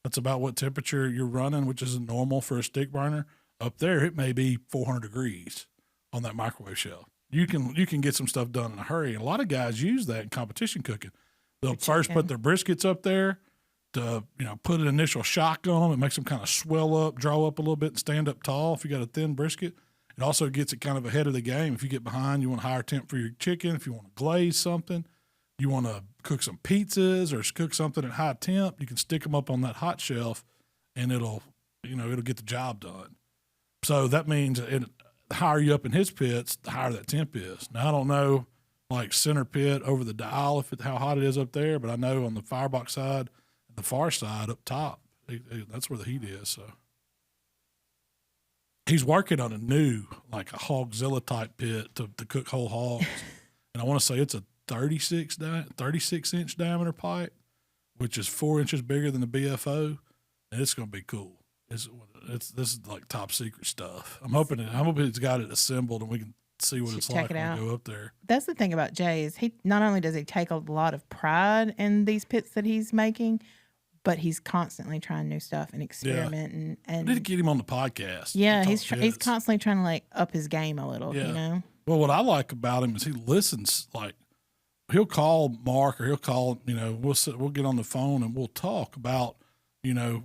that's about what temperature you're running, which is normal for a stick burner. Up there, it may be 400 degrees on that microwave shelf. You can get some stuff done in a hurry. And a lot of guys use that in competition cooking. They'll first put their briskets up there to put an initial shock on them. It makes them kind of swell up, draw up a little bit, and stand up tall. If you got a thin brisket. It also gets it kind of ahead of the game. If you get behind, you want higher temp for your chicken. If you want to glaze something, you want to cook some pizzas or cook something at high temp, you can stick them up on that hot shelf, and it'll get the job done. So that means the higher you up in his pits, the higher that temp is. Now I don't know like center pit over the dial how hot it is up there, but I know on the firebox side, the far side up top, that's where the heat is. So. He's working on a new, like a Hogzilla type pit to cook whole hogs. And I want to say it's a 36-inch diameter pipe, which is 4 inches bigger than the BFO. And it's going to be cool. This is like top secret stuff. I'm hoping it's got it assembled and we can see what it's like when we go up there. That's the thing about Jay is he not only does he take a lot of pride in these pits that he's making, but he's constantly trying new stuff and experiment and I need to get him on the podcast. Yeah, he's constantly trying to like up his game a little, Well, Well, what I like about him is he listens. Like he'll call Mark or he'll call, we'll get on the phone and we'll talk about,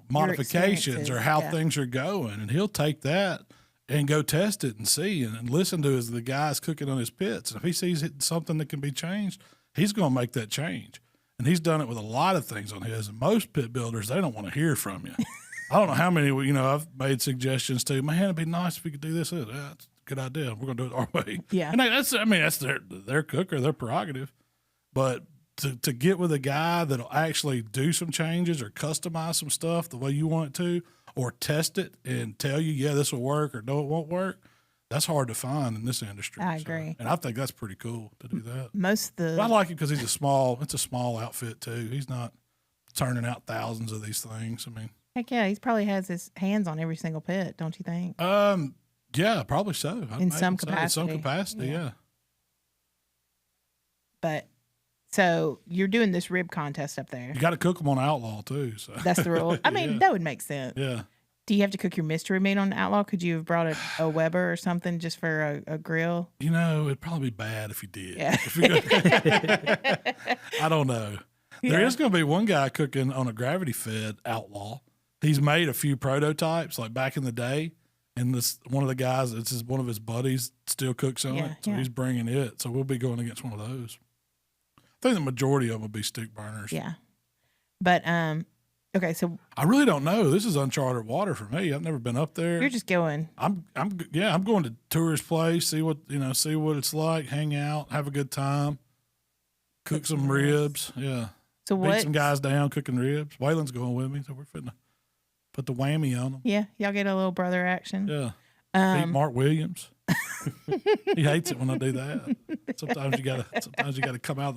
modifications or how things are going. And he'll take that and go test it and see and listen to the guys cooking on his pits. And if he sees something that can be changed, he's going to make that change. And he's done it with a lot of things on his. And most pit builders, they don't want to hear from you. I don't know how many, I've made suggestions to, man, it'd be nice if we could do this. That's a good idea. We're going to do it our way. Yeah. And that's their cooker, their prerogative. But to get with a guy that'll actually do some changes or customize some stuff the way you want it to, or test it and tell you, yeah, this will work or no, it won't work, that's hard to find in this industry. I agree. And I think that's pretty cool to do that. But I like it because it's a small outfit too. He's not turning out thousands of these things. I mean, heck yeah, he probably has his hands on every single pit, don't you think? Yeah, probably so. In some capacity. In some capacity, yeah. But so you're doing this rib contest up there. You got to cook them on Outlaw too. So that's the rule. I mean, that would make sense. Yeah. Do you have to cook your mystery meat on Outlaw? Could you have brought a Weber or something just for a grill? It'd probably be bad if you did. Yeah. I don't know. There is going to be one guy cooking on a gravity-fed Outlaw. He's made a few prototypes, like back in the day, and one of the guys, one of his buddies, still cooks on it, so he's bringing it. So we'll be going against one of those. I think the majority of them will be stick burners. Yeah, but okay, so I really don't know. This is uncharted water for me. I've never been up there. You're just going. I'm going to tourist place, see what it's like, hang out, have a good time, cook some ribs. Yeah. So beat some guys down cooking ribs. Waylon's going with me, so we're finna put the whammy on them. Yeah, y'all get a little brother action. Yeah. Beat Mark Williams. He hates it when I do that. Sometimes you gotta come out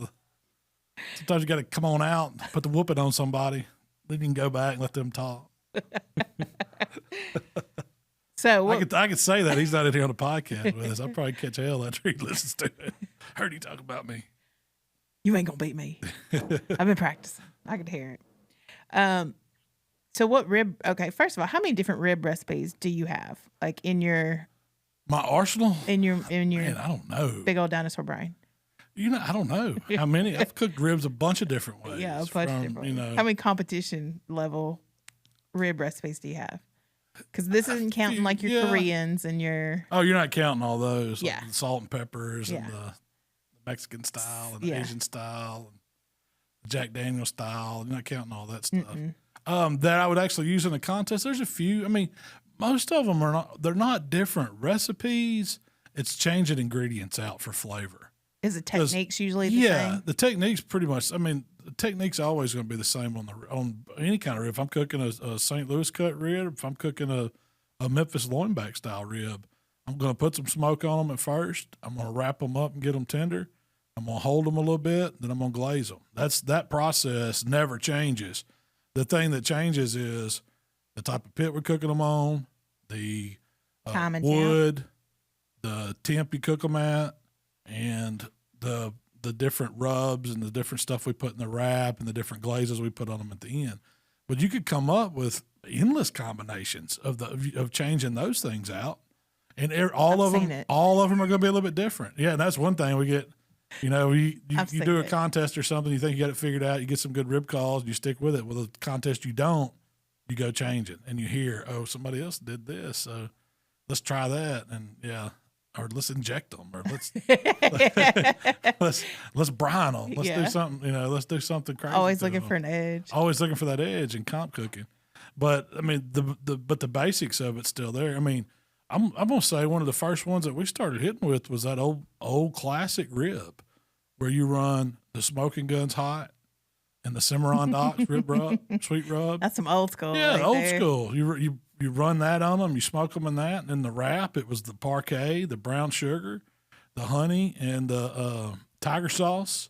sometimes you gotta come on out and put the whooping on somebody. Then you can go back and let them talk. So I could say that he's not in here on the podcast with us. I'll probably catch hell after he listens to it. Heard he talk about me. You ain't gonna beat me. I've been practicing. I could hear it. So what rib? Okay, first of all, how many different rib recipes do you have, like in my arsenal? In your Man, I don't know. Big old dinosaur brain. I don't know how many. I've cooked ribs a bunch of different ways. Yeah, a bunch of different ways. How many competition level rib recipes do you have? Because this isn't counting like your Koreans and your. Oh, you're not counting all those. Yeah. Like the salt and peppers and the Mexican style and the Asian style and the Jack Daniel's style. You're not counting all that stuff. That I would actually use in a contest. There's a few. I mean, most of them they're not different recipes. It's changing ingredients out for flavor. Is the techniques usually the same? Yeah, the technique's pretty much. I mean, the technique's always going to be the same on any kind of rib. If I'm cooking a St. Louis cut rib, if I'm cooking a Memphis loinback style rib, I'm going to put some smoke on them at first. I'm going to wrap them up and get them tender. I'm going to hold them a little bit, then I'm going to glaze them. That process never changes. The thing that changes is the type of pit we're cooking them on, the wood, the temp you cook them at, and the different rubs and the different stuff we put in the wrap and the different glazes we put on them at the end. But you could come up with endless combinations of changing those things out, and all of them are going to be a little bit different. Yeah, and that's one thing we get. You do a contest or something, you think you got it figured out, you get some good rib calls, you stick with it. With a contest you don't, you go change it, and you hear, oh, somebody else did this, so let's try that, and or let's inject them, or let's brine them, let's do something, let's do something crazy. Always looking for an edge. Always looking for that edge in comp cooking, but I mean the basics of it's still there. I mean, I'm gonna say one of the first ones that we started hitting with was that old classic rib, where you run the smoking guns hot and the Cimarron Docks rib rub, sweet rub. That's some old school. Yeah, right old there. school. You run that on them, you smoke them in that, and then the wrap, it was the parquet, the brown sugar, the honey, and the tiger sauce,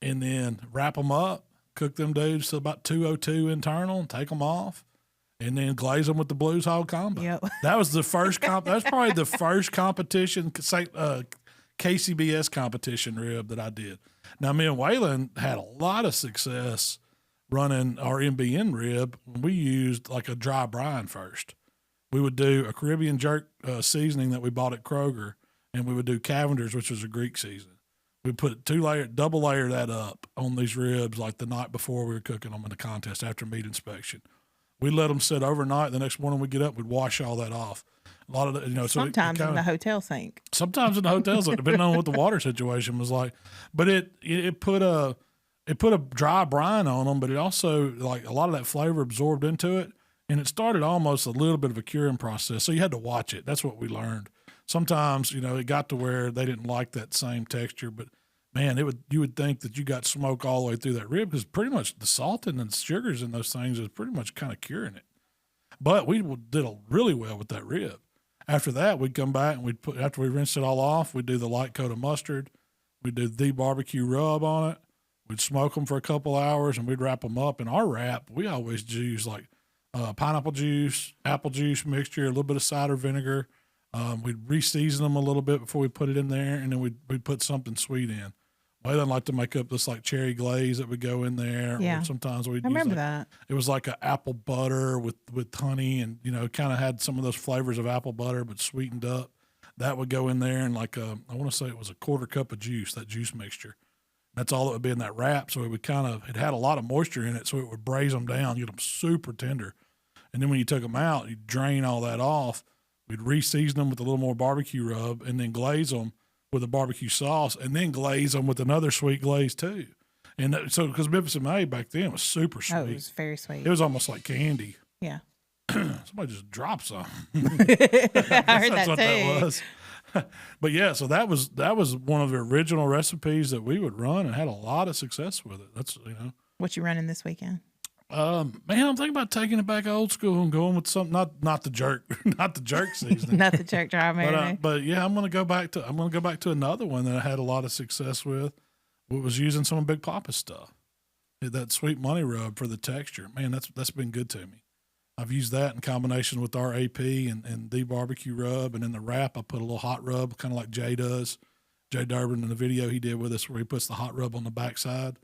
and then wrap them up, cook them dudes to about 202 internal, and take them off. And then glaze them with the Blues Hog combo. Yep. That was the first that was probably the first competition, KCBS competition rib that I did. Now, me and Waylon had a lot of success running our MBN rib when we used like a dry brine first. We would do a Caribbean jerk seasoning that we bought at Kroger, and we would do Cavenders, which was a Greek season. We put double layer that up on these ribs like the night before we were cooking them in the contest after meat inspection. We let them sit overnight. The next morning we get up, we'd wash all that off. A lot of the, so sometimes in the hotel sink. Sometimes in the hotels, depending on what the water situation was like. But it put a dry brine on them, but it also, like, a lot of that flavor absorbed into it, and it started almost a little bit of a curing process. So you had to watch it. That's what we learned. Sometimes, it got to where they didn't like that same texture, but man, you would think that you got smoke all the way through that rib, because pretty much the salt and the sugars in those things is pretty much kind of curing it. But we did really well with that rib. After that, we'd come back and after we rinsed it all off, we'd do the light coat of mustard. We'd do the barbecue rub on it. We'd smoke them for a couple hours, and we'd wrap them up. In our wrap, we always use like pineapple juice, apple juice mixture, a little bit of cider vinegar. We'd re-season them a little bit before we put it in there, and then we'd put something sweet in. Well, I'd like to make up this like cherry glaze that would go in there. Yeah. Or sometimes we'd remember that. It was like an apple butter with honey, and kind of had some of those flavors of apple butter but sweetened up. That would go in there, and like I want to say it was a quarter cup of juice, that juice mixture. That's all that would be in that wrap. So it had a lot of moisture in it, so it would braise them down, get them super tender. And then when you took them out, you drain all that off. We'd re-season them with a little more barbecue rub, and then glaze them with a barbecue sauce, and then glaze them with another sweet glaze too. And so, because Memphis and May back then was super sweet. Oh, it was very sweet. It was almost like candy. Yeah. Somebody just dropped some. I heard That's that what too. that was. But yeah, so that was one of the original recipes that we would run, and had a lot of success with it. That's What you running this weekend? Man, I'm thinking about taking it back old school and going with something not the jerk, not the jerk seasoning. Not the jerk dry marinade. But yeah, I'm gonna go back to another one that I had a lot of success with. Was using some of Big Papa's stuff. That sweet money rub for the texture. Man, that's been good to me. I've used that in combination with our AP and the barbecue rub, and in the wrap I put a little hot rub, kind of like Jay does. Jay Durbin in the video he did with us, where he puts the hot rub on the backside.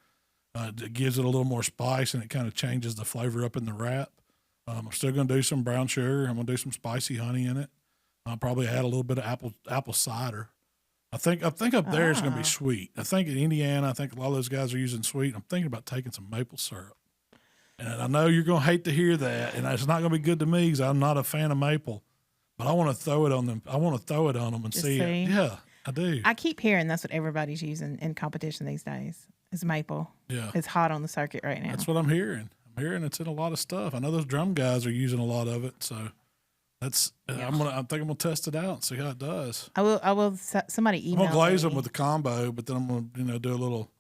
It gives it a little more spice, and it kind of changes the flavor up in the wrap. I'm still going to do some brown sugar. I'm going to do some spicy honey in it. I'll probably add a little bit of apple cider. I think up there is going to be sweet. I think in Indiana, a lot of those guys are using sweet. I'm thinking about taking some maple syrup. And I know you're going to hate to hear that, and it's not going to be good to me because I'm not a fan of maple. But I want to throw it on them. I want to throw it on them and see it. Yeah, I do. I keep hearing that's what everybody's using in competition these days. Is maple. Yeah. It's hot on the circuit right now. That's what I'm hearing. I'm hearing it's in a lot of stuff. I know those drum guys are using a lot of it, so that's. I think I'm gonna test it out and see how it does. I will. Somebody email. I'm gonna glaze me. them with the combo, but then I'm gonna do a little.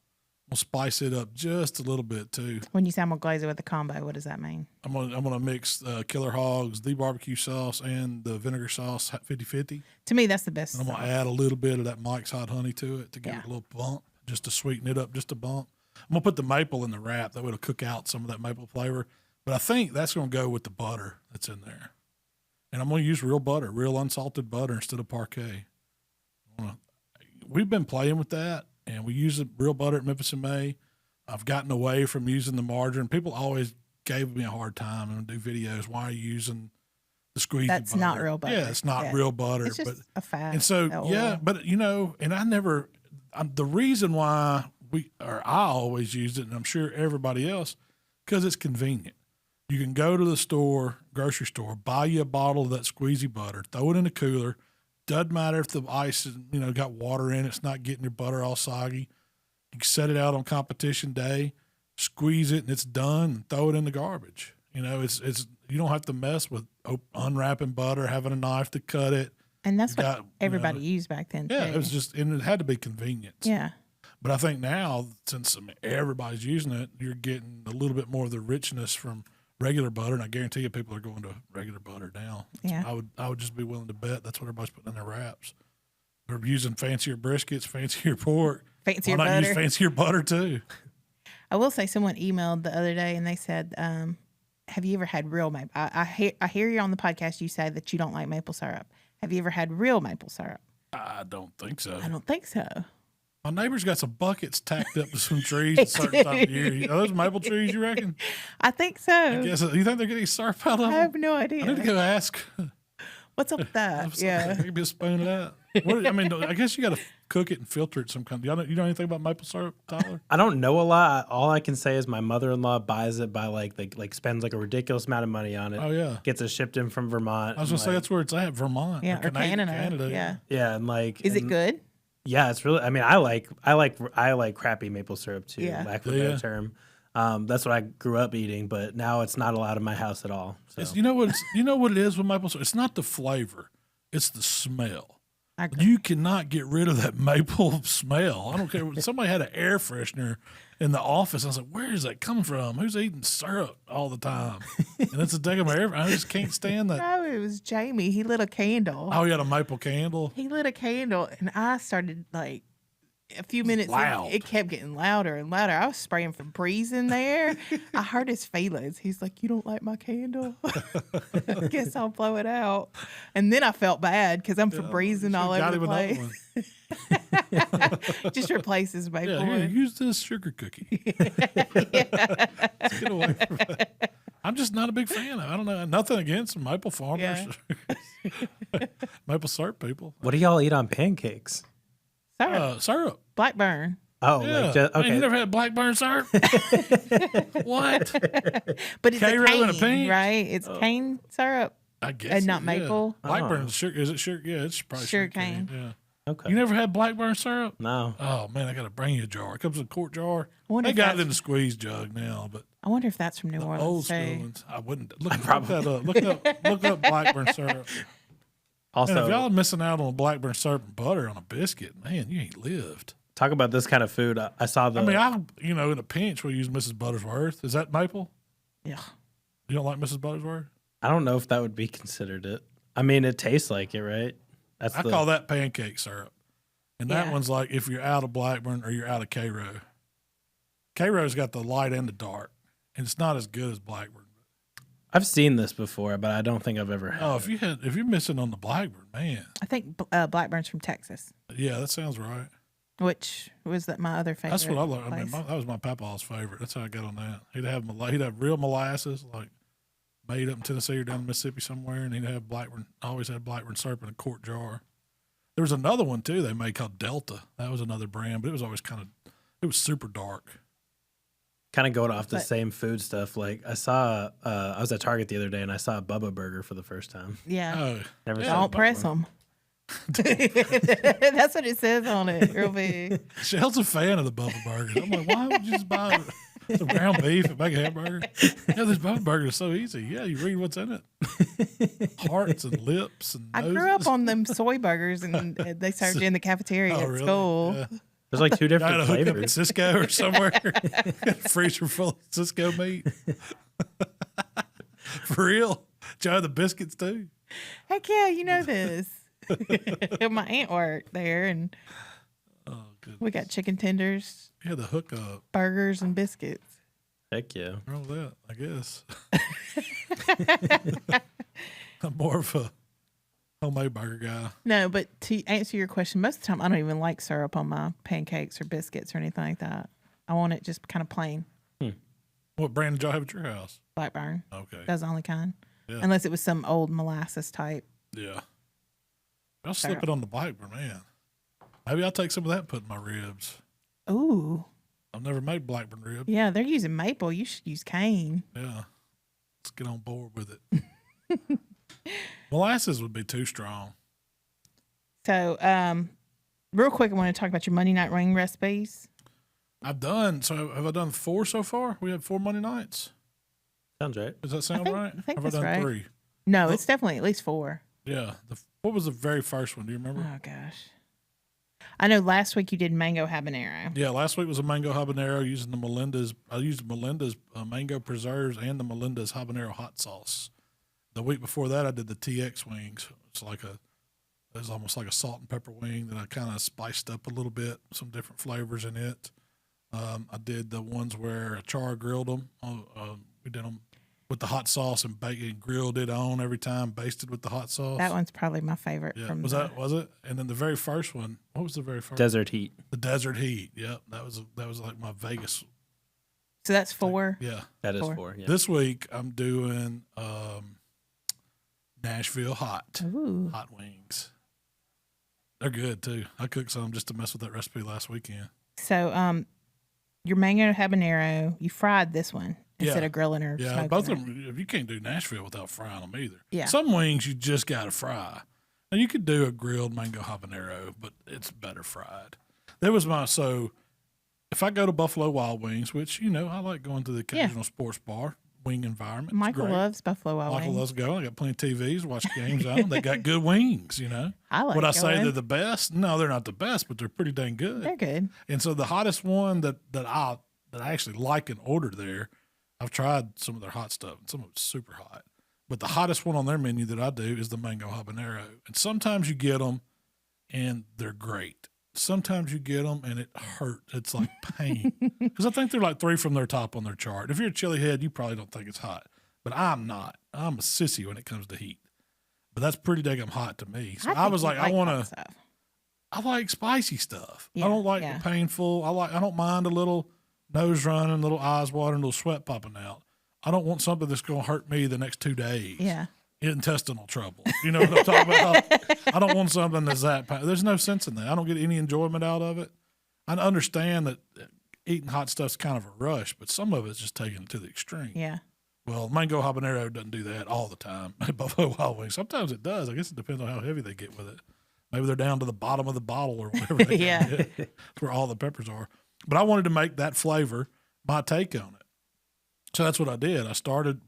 We'll spice it up just a little bit too. When you say I'm gonna glaze it with the combo, what does that mean? I'm gonna mix Killer Hogs, the barbecue sauce, and the vinegar sauce 50-50. To me, that's the best. And I'm gonna add a little bit of that Mike's Hot Honey to it to give it a little bump, just to sweeten it up, just a bump. I'm gonna put the maple in the wrap. That way it'll cook out some of that maple flavor. But I think that's gonna go with the butter that's in there. And I'm gonna use real butter, real unsalted butter instead of Parquet. We've been playing with that, and we use the real butter at Memphis and May. I've gotten away from using the margarine. People always gave me a hard time and do videos. Why are you using the squeezy butter? That's not real butter. Yeah, it's not real butter. It's just a fat. And so, but and I never, the reason why I always used it, and I'm sure everybody else, because it's convenient. You can go to the store, grocery store, buy you a bottle of that squeezy butter, throw it in the cooler. Doesn't matter if the ice is, got water in it. It's not getting your butter all soggy. You can set it out on competition day, squeeze it, and it's done. And throw it in the garbage. It's you don't have to mess with unwrapping butter, having a knife to cut it. And that's what everybody used back then. Yeah, too. it was just, and it had to be convenience. Yeah. But I think now, since everybody's using it, you're getting a little bit more of the richness from regular butter, and I guarantee you people are going to regular butter now. Yeah. I would just be willing to bet that's what everybody's putting in their wraps. They're using fancier briskets, fancier pork. Fancier Why not butter. use fancier butter too? I will say someone emailed the other day and they said, have you ever had real maple? I hear you on the podcast, you say that you don't like maple syrup. Have you ever had real maple syrup? I don't think so. I don't think so. My neighbor's got some buckets tacked up to some trees at a certain time of year. Are those maple trees, you reckon? I think so. I guess, you think they're getting syrup out of them? I have no idea. I need to go ask. What's up with that? Yeah. Maybe a spoon of that. I mean, I guess you got to cook it and filter it some kind. You know anything about maple syrup, Tyler? I don't know a lot. All I can say is my mother-in-law buys it by spends like a ridiculous amount of money on it. Oh yeah, gets it shipped in from Vermont. I was gonna say that's where it's at, Vermont. Yeah, or Canada. Yeah. Yeah, and Is it good? Yeah, it's really. I mean, I like crappy maple syrup too. Yeah. Lack of a better term. That's what I grew up eating, but now it's not allowed in my house at all. So. You know what it is with maple syrup? It's not the flavor; it's the smell. You cannot get rid of that maple smell. I don't care. Somebody had an air freshener in the office. I was like, where is that coming from? Who's eating syrup all the time? And it's a damn air. I just can't stand that. No, it was Jamie. He lit a candle. Oh, he had a maple candle. He lit a candle, and I started like a few minutes. It kept getting louder and louder. I was spraying Febreze in there. I hurt his feelings. He's like, "You don't like my candle? Guess I'll blow it out." And then I felt bad because I'm Febrezing all over the place. Just replaces maple. Yeah, here, use this sugar cookie. Let's get away from that. I'm just not a big fan of it. I don't know. Nothing against maple farmers. Yeah. Maple syrup people. What do y'all eat on pancakes? Syrup. Blackburn. Oh, yeah. Okay. Man, you never had blackburn syrup? What? But it's K-Row cane, in a pinch? right? It's cane syrup. I guess. And not maple. Blackburn is sugar. Is it sugar? Yeah, it's probably Sugar sugar cane. Yeah. Okay. You never had blackburn syrup? No. Oh man, I got to bring you a jar. It comes in a quart jar. Wonder They if got it that's- in the squeeze jug now, but I wonder if that's from New Orleans. old school too. ones. I wouldn't look that up. Look up blackburn syrup. Also, Man, if y'all are missing out on blackburn syrup and butter on a biscuit, man, you ain't lived. talk about this kind of food. I saw the. I mean, in a pinch, we'll use Mrs. Buttersworth. Is that maple? Yeah. You don't like Mrs. Buttersworth? I don't know if that would be considered it. I mean, it tastes like it, right? I call that pancake syrup. And that Yeah. one's like if you're out of Blackburn or you're out of K-Row. K-Row's got the light and the dark, and it's not as good as Blackburn. I've seen this before, but I don't think I've ever had. Oh, it. if you're missing on the Blackburn, man. I think Blackburn's from Texas, Yeah, that sounds right. which was my other favorite. That's what I learned. I mean, place. that was my papa's favorite. That's how I got on that. He'd have real molasses, like made up in Tennessee or down in Mississippi somewhere, and he'd have Blackburn. Always had Blackburn syrup in a quart jar. There was another one too they made called Delta. That was another brand, but it was always it was super dark. Kind of going off the same food stuff. Like I saw, I was at Target the other day and I saw a Bubba Burger for the first time. Yeah. Oh, Never yeah. saw Don't press them. That's what it says on it, real big. Shell's a fan of the Bubba Burgers. I'm like, why would you just buy some ground beef and make a hamburger? Yeah, this Bubba Burger is so easy. Yeah, you read what's in it. Hearts and lips and I noses. grew up on them soy burgers, and they served you in the cafeteria Oh, at really? school. Yeah. There's like two I had different a hookup at flavors. Cisco or somewhere. Got a freezer full of Cisco meat. For real. Try the biscuits too. Heck yeah, you know this. My aunt worked there, and Oh, goodness. we got chicken tenders, Yeah, the hookup. burgers, and biscuits. Heck yeah. Wrong with that, I guess. I'm more of a homemade burger guy. No, but to answer your question, most of the time I don't even like syrup on my pancakes or biscuits or anything like that. I want it just kind of plain. What brand did y'all have at your house? Blackburn. Okay. That's the only kind. Yeah. Unless it was some old molasses type. Yeah. I'll slip it on the Blackburn, man. Maybe I'll take some of that and put in my ribs. Ooh. I've never made Blackburn ribs. Yeah, they're using maple. You should use cane. Yeah. Let's get on board with it. Molasses would be too strong. So, real quick, I want to talk about your Monday night ring recipes. Have I done 4 so far? We had 4 Monday nights. Sounds right. Does that sound right? I think Have that's I done right. 3? No, it's definitely at least 4. Yeah. What was the very first one? Do you remember? Oh, gosh. I know last week you did mango habanero. Yeah, last week was a mango habanero using the Melinda's. I used Melinda's mango preserves and the Melinda's habanero hot sauce. The week before that, I did the TX wings. It's almost like a salt and pepper wing that I kind of spiced up a little bit, some different flavors in it. I did the ones where I char grilled them. We did them with the hot sauce and bacon, grilled it on every time, basted with the hot sauce. That one's probably my favorite. Yeah, From was it? And then the very first one, what was the very first? Desert heat. The Desert Heat. Yep, that was like my Vegas. So that's 4. Yeah. That is 4. 4. Yeah. This week I'm doing Nashville Hot Ooh. Hot Wings. They're good too. I cooked some just to mess with that recipe last weekend. So, your mango habanero, you fried this one instead of grilling or smoking. Both of them. You can't do Nashville without frying them either. Yeah. Some wings you just got to fry. Now you could do a grilled mango habanero, but it's better fried. So if I go to Buffalo Wild Wings, which I like going to the occasional sports bar wing environment. Michael loves Buffalo Wild Wings. Michael loves going. I got plenty of TVs, watch games on them. They got good wings. I like. Would I say they're the best? No, they're not the best, but they're pretty dang good. They're good. And so the hottest one that I actually like and order there, I've tried some of their hot stuff, and some of it's super hot. But the hottest one on their menu that I do is the mango habanero. And sometimes you get them, and they're great. Sometimes you get them, and it hurts. It's like pain. Because I think they're like 3 from their top on their chart. If you're a chili head, you probably don't think it's hot. But I'm not. I'm a sissy when it comes to heat. But that's pretty daggum hot to me. So I was like, I like spicy stuff. Yeah, I don't like the painful. I don't mind a little nose running, a little eyes watering, a little sweat popping out. I don't want something that's going to hurt me the next 2 days. Yeah. Intestinal trouble. You know what I'm talking about? I don't want something that's that. There's no sense in that. I don't get any enjoyment out of it. I understand that eating hot stuff's kind of a rush, but some of it's just taking it to the extreme. Yeah. Well, mango habanero doesn't do that all the time at Buffalo Wild Wings. Sometimes it does. I guess it depends on how heavy they get with it. Maybe they're down to the bottom of the bottle or whatever they get. That's where all the peppers are. But I wanted to make that flavor my take on it. So that's what I did. I started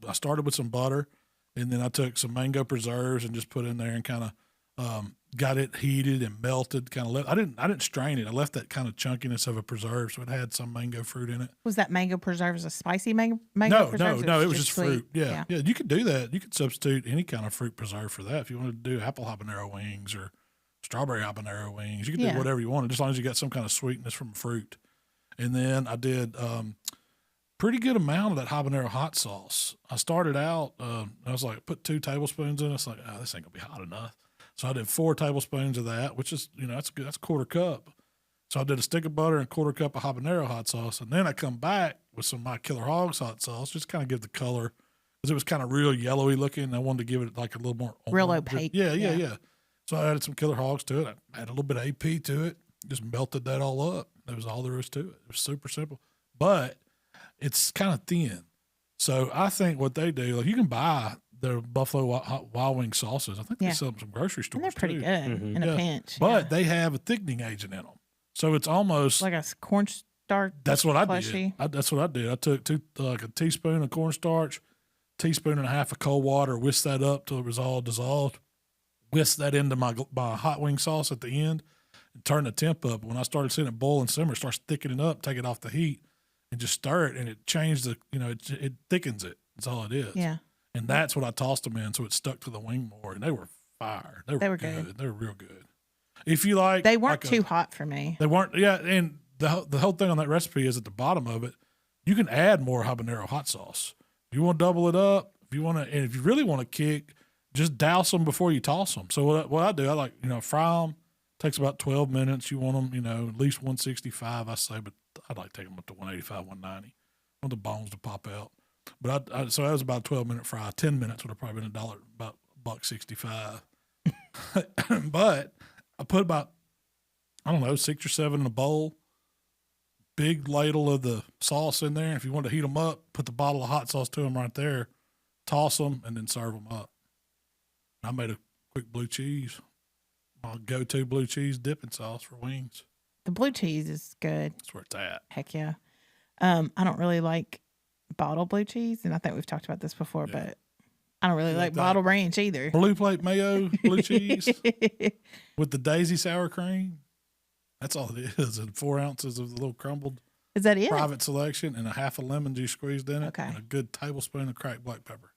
with some butter, and then I took some mango preserves and just put in there and kind of got it heated and melted. I didn't strain it. I left that kind of chunkiness of a preserve, so it had some mango fruit in it. Was that mango preserves a spicy mango preserve? No, it was just fruit. Yeah, you could do that. You could substitute any kind of fruit preserve for that. If you wanted to do apple habanero wings or strawberry habanero wings, you could do whatever you wanted, as long as you got some kind of sweetness from fruit. And then I did pretty good amount of that habanero hot sauce. I started out, I was like, put 2 tablespoons in. It's like, this ain't gonna be hot enough. So I did 4 tablespoons of that, which is, that's good. That's a quarter cup. So I did a stick of butter and a quarter cup of habanero hot sauce. And then I come back with some of my Killer Hogs hot sauce, just kind of give the color, because it was kind of real yellowy looking. I wanted to give it like a little more real opaque. Yeah. So I added some Killer Hogs to it. I added a little bit of AP to it, just melted that all up. That was all there was to it. It was super simple, but it's kind of thin. So I think what they do, like, you can buy their Buffalo Wild Wing sauces. I think they sell them some grocery stores. And they're pretty good in a pinch. But they have a thickening agent in them. So it's almost like a cornstarch. That's what I did. That's what I did. I took a teaspoon of cornstarch, teaspoon and a half of cold water, whisked that up till it was all dissolved, whisked that into my hot wing sauce at the end, and turned the temp up. When I started seeing it boil and simmer, it starts thickening up, take it off the heat, and just stir it, and it changed it thickens it. That's all it is. Yeah. And that's what I tossed them in, so it stuck to the wing more, and they were fire. They were good. They were real good. If you like, they weren't too hot for me. They weren't. Yeah, and the whole thing on that recipe is at the bottom of it, you can add more habanero hot sauce. If you want to double it up, if you really want to kick, just douse them before you toss them. So what I do, I like, fry them. Takes about 12 minutes. You want them, at least 165, I say, but I'd like to take them up to 185, 190. I want the bones to pop out. But so that was about a 12-minute fry. 10 minutes would have probably been about $1.65. But I put about, 6 or 7 in a bowl. Big ladle of the sauce in there. If you want to heat them up, put the bottle of hot sauce to them right there. Toss them, and then serve them up. I made a quick blue cheese. My go-to blue cheese dipping sauce for wings. The blue cheese is good. That's where it's at. Heck yeah. I don't really like bottle blue cheese, and I think we've talked about this before, but I don't really like bottle ranch either. Blue plate mayo blue cheese with the daisy sour cream. That's all it is. And 4 ounces of the little crumbled. Is that it? Private selection, and a half a lemon juice squeezed in it. Okay. And a good tablespoon of cracked black pepper.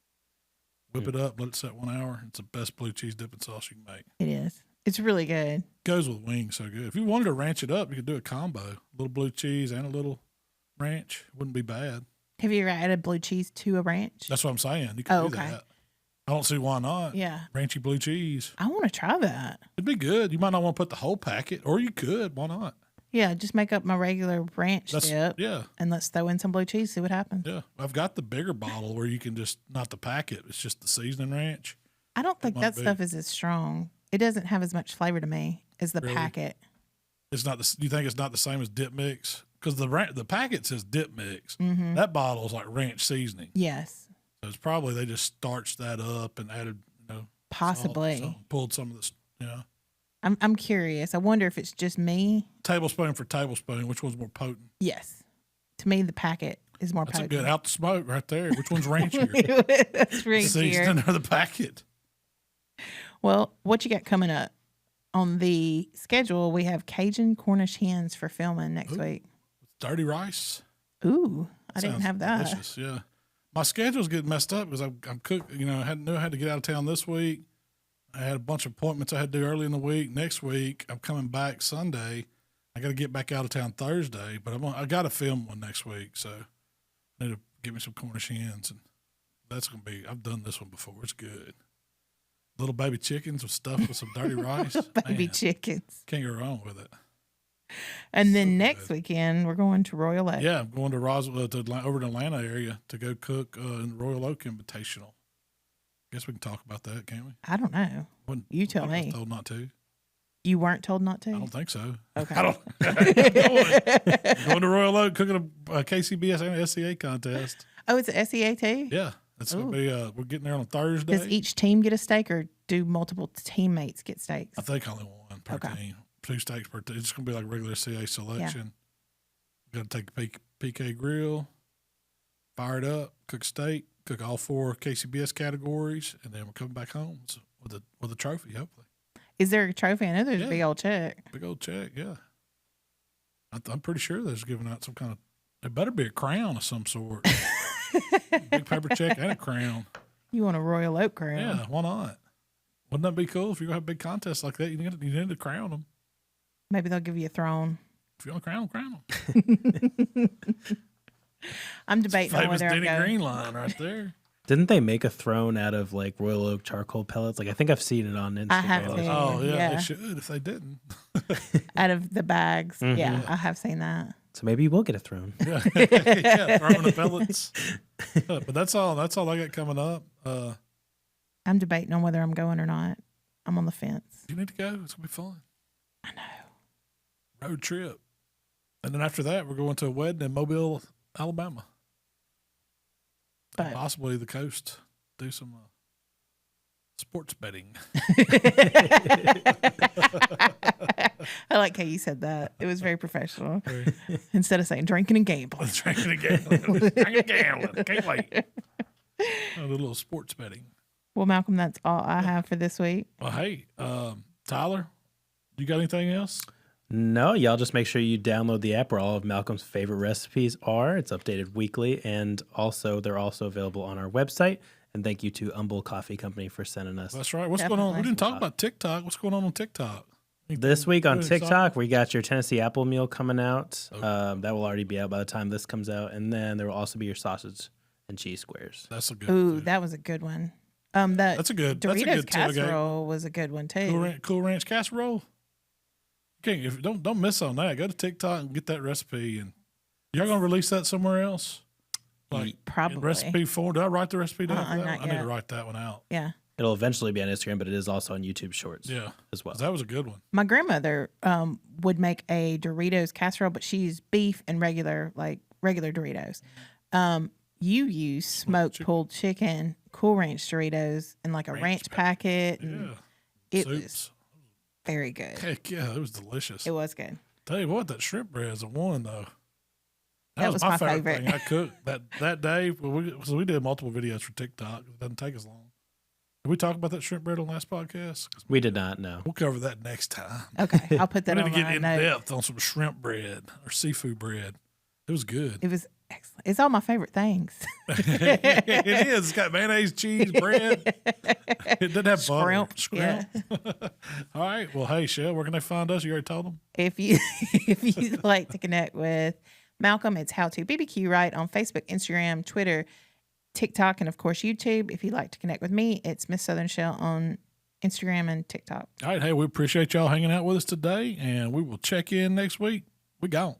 Whip it up, let it set 1 hour. It's the best blue cheese dipping sauce you can make. It is. It's really good. Goes with wings so good. If you wanted to ranch it up, you could do a combo. A little blue cheese and a little ranch. Wouldn't be bad. Have you ever added blue cheese to a ranch? That's what I'm saying. You can do that. I don't see why not. Yeah. Ranchy blue cheese. I want to try that. It'd be good. You might not want to put the whole packet, or you could. Why not? Yeah, just make up my regular ranch dip. Yeah. And let's throw in some blue cheese, see what happens. Yeah. I've got the bigger bottle where you can just, not the packet, it's just the seasoning ranch. I don't think that stuff is as strong. It doesn't have as much flavor to me. is the Really? packet. It's not the. You think it's not the same as dip mix? Because the packet says dip mix. That bottle's like ranch seasoning. Yes. So it's probably they just starched that up and added, Possibly. salt, pulled some of this, I'm curious. I wonder if it's just me. Tablespoon for tablespoon, which one's more potent? Yes. To me, the packet is more That's potent. a good out the smoke right there. Which one's ranchier? That's The rancier. seasoning or the packet? Well, what you got coming up? On the schedule, we have Cajun Cornish hens for filming next week. Dirty rice. Ooh, I didn't Sounds have that. delicious, yeah. My schedule's getting messed up because I'm cooking. I knew I had to get out of town this week. I had a bunch of appointments I had to do early in the week. Next week, I'm coming back Sunday. I got to get back out of town Thursday, but I got to film one next week, so I need to get me some Cornish hens, and that's gonna be. I've done this one before. It's good. Little baby chickens with stuffed with some dirty rice. Baby Man, chickens. can't go wrong with it. And then So next good. weekend, we're going to Royal Oak. Yeah, I'm going to Roswell, over to Atlanta area to go cook in the Royal Oak Invitational. Guess we can talk about that, can't we? I don't know. You tell I was me. told not to. You weren't told not to? I don't think so. Okay. I don't. I'm going to Royal Oak cooking a KCBS and SCA contest. Oh, it's a SEA too? Yeah, it's gonna be. We're getting there on Thursday. Does each team get a steak or do multiple teammates get steaks? I think only one per team. 2 steaks per team. It's gonna be like regular CA selection. Got to take a PK grill, fire it up, cook steak, cook all 4 KCBS categories, and then we're coming back home with a trophy, hopefully. Is there a trophy? I know there's a big old check. Big old check, yeah. I'm pretty sure they're giving out some kind of. It better be a crown of some sort. Big paper check and a crown. You want a Royal Oak crown? Yeah, why not? Wouldn't that be cool if you're gonna have a big contest like that? You need to crown them. Maybe they'll give you a throne. If you want to crown them. I'm debating on Famous whether I'm Denny going. Green line right there. Didn't they make a throne out of like Royal Oak charcoal pellets? Like I think I've seen it on Instagram. I have seen. Oh yeah, Yeah. they should if they didn't. Out of the bags. Yeah, I have seen that. So maybe you will get a throne. Yeah, throwing the pellets. But that's all. That's all I got coming up. I'm debating on whether I'm going or not. I'm on the fence. You need to go. It's gonna be fun. I know. Road trip. And then after that, we're going to a wedding in Mobile, Alabama. But Possibly the coast. Do some sports betting. I like how you said that. It was very professional. Instead of saying drinking and gambling. Drinking and gambling. Drinking and gambling. Can't wait. A little sports betting. Well, Malcolm, that's all I have for this week. Well, hey, Tyler, you got anything else? No, y'all just make sure you download the app where all of Malcolm's favorite recipes are. It's updated weekly, and also they're also available on our website. And thank you to Umble Coffee Company for sending us. That's right. What's going on? We didn't talk about TikTok. What's going on TikTok? This week on Really TikTok, exciting? we got your Tennessee apple meal coming out. That will already be out by the time this comes out. And then there will also be your sausage and cheese squares. That's a good. Ooh, food. that was a good one. That's a good. Doritos That's a good tailgate. casserole was a good one too. Cool Ranch casserole. Okay, don't miss on that. Go to TikTok and get that recipe. And y'all gonna release that somewhere else? Like Probably. in recipe form. Did I write the recipe down for that not one? I need yet. to write that one out. Yeah. It'll eventually be on Instagram, but it is also on YouTube Shorts Yeah, as well. that was a good one. My grandmother would make a Doritos casserole, but she used beef and regular Doritos. You use smoked pulled chicken, Cool Ranch Doritos, and like a ranch packet. And Yeah, it was soups. very good. Heck yeah, it was delicious. It was good. Tell you what, that shrimp bread is a one though. That was my favorite. thing I cooked that day. So we did multiple videos for TikTok. It doesn't take as long. Did we talk about that shrimp bread on last podcast? We did not know. We'll cover that next time. Okay, I'll put that We on need to get my in note. depth on some shrimp bread or seafood bread. It was good. It was excellent. It's all my favorite things. It is. It's got mayonnaise, cheese, bread. It doesn't have butter. Yeah. All right. Well, hey, Shell, where can they find us? You already told them? If you'd like to connect with Malcolm, it's HowToBBQRight on Facebook, Instagram, Twitter, TikTok, and of course YouTube. If you'd like to connect with me, it's Miss Southern Shell on Instagram and TikTok. All right. Hey, we appreciate y'all hanging out with us today, and we will check in next week. We gone.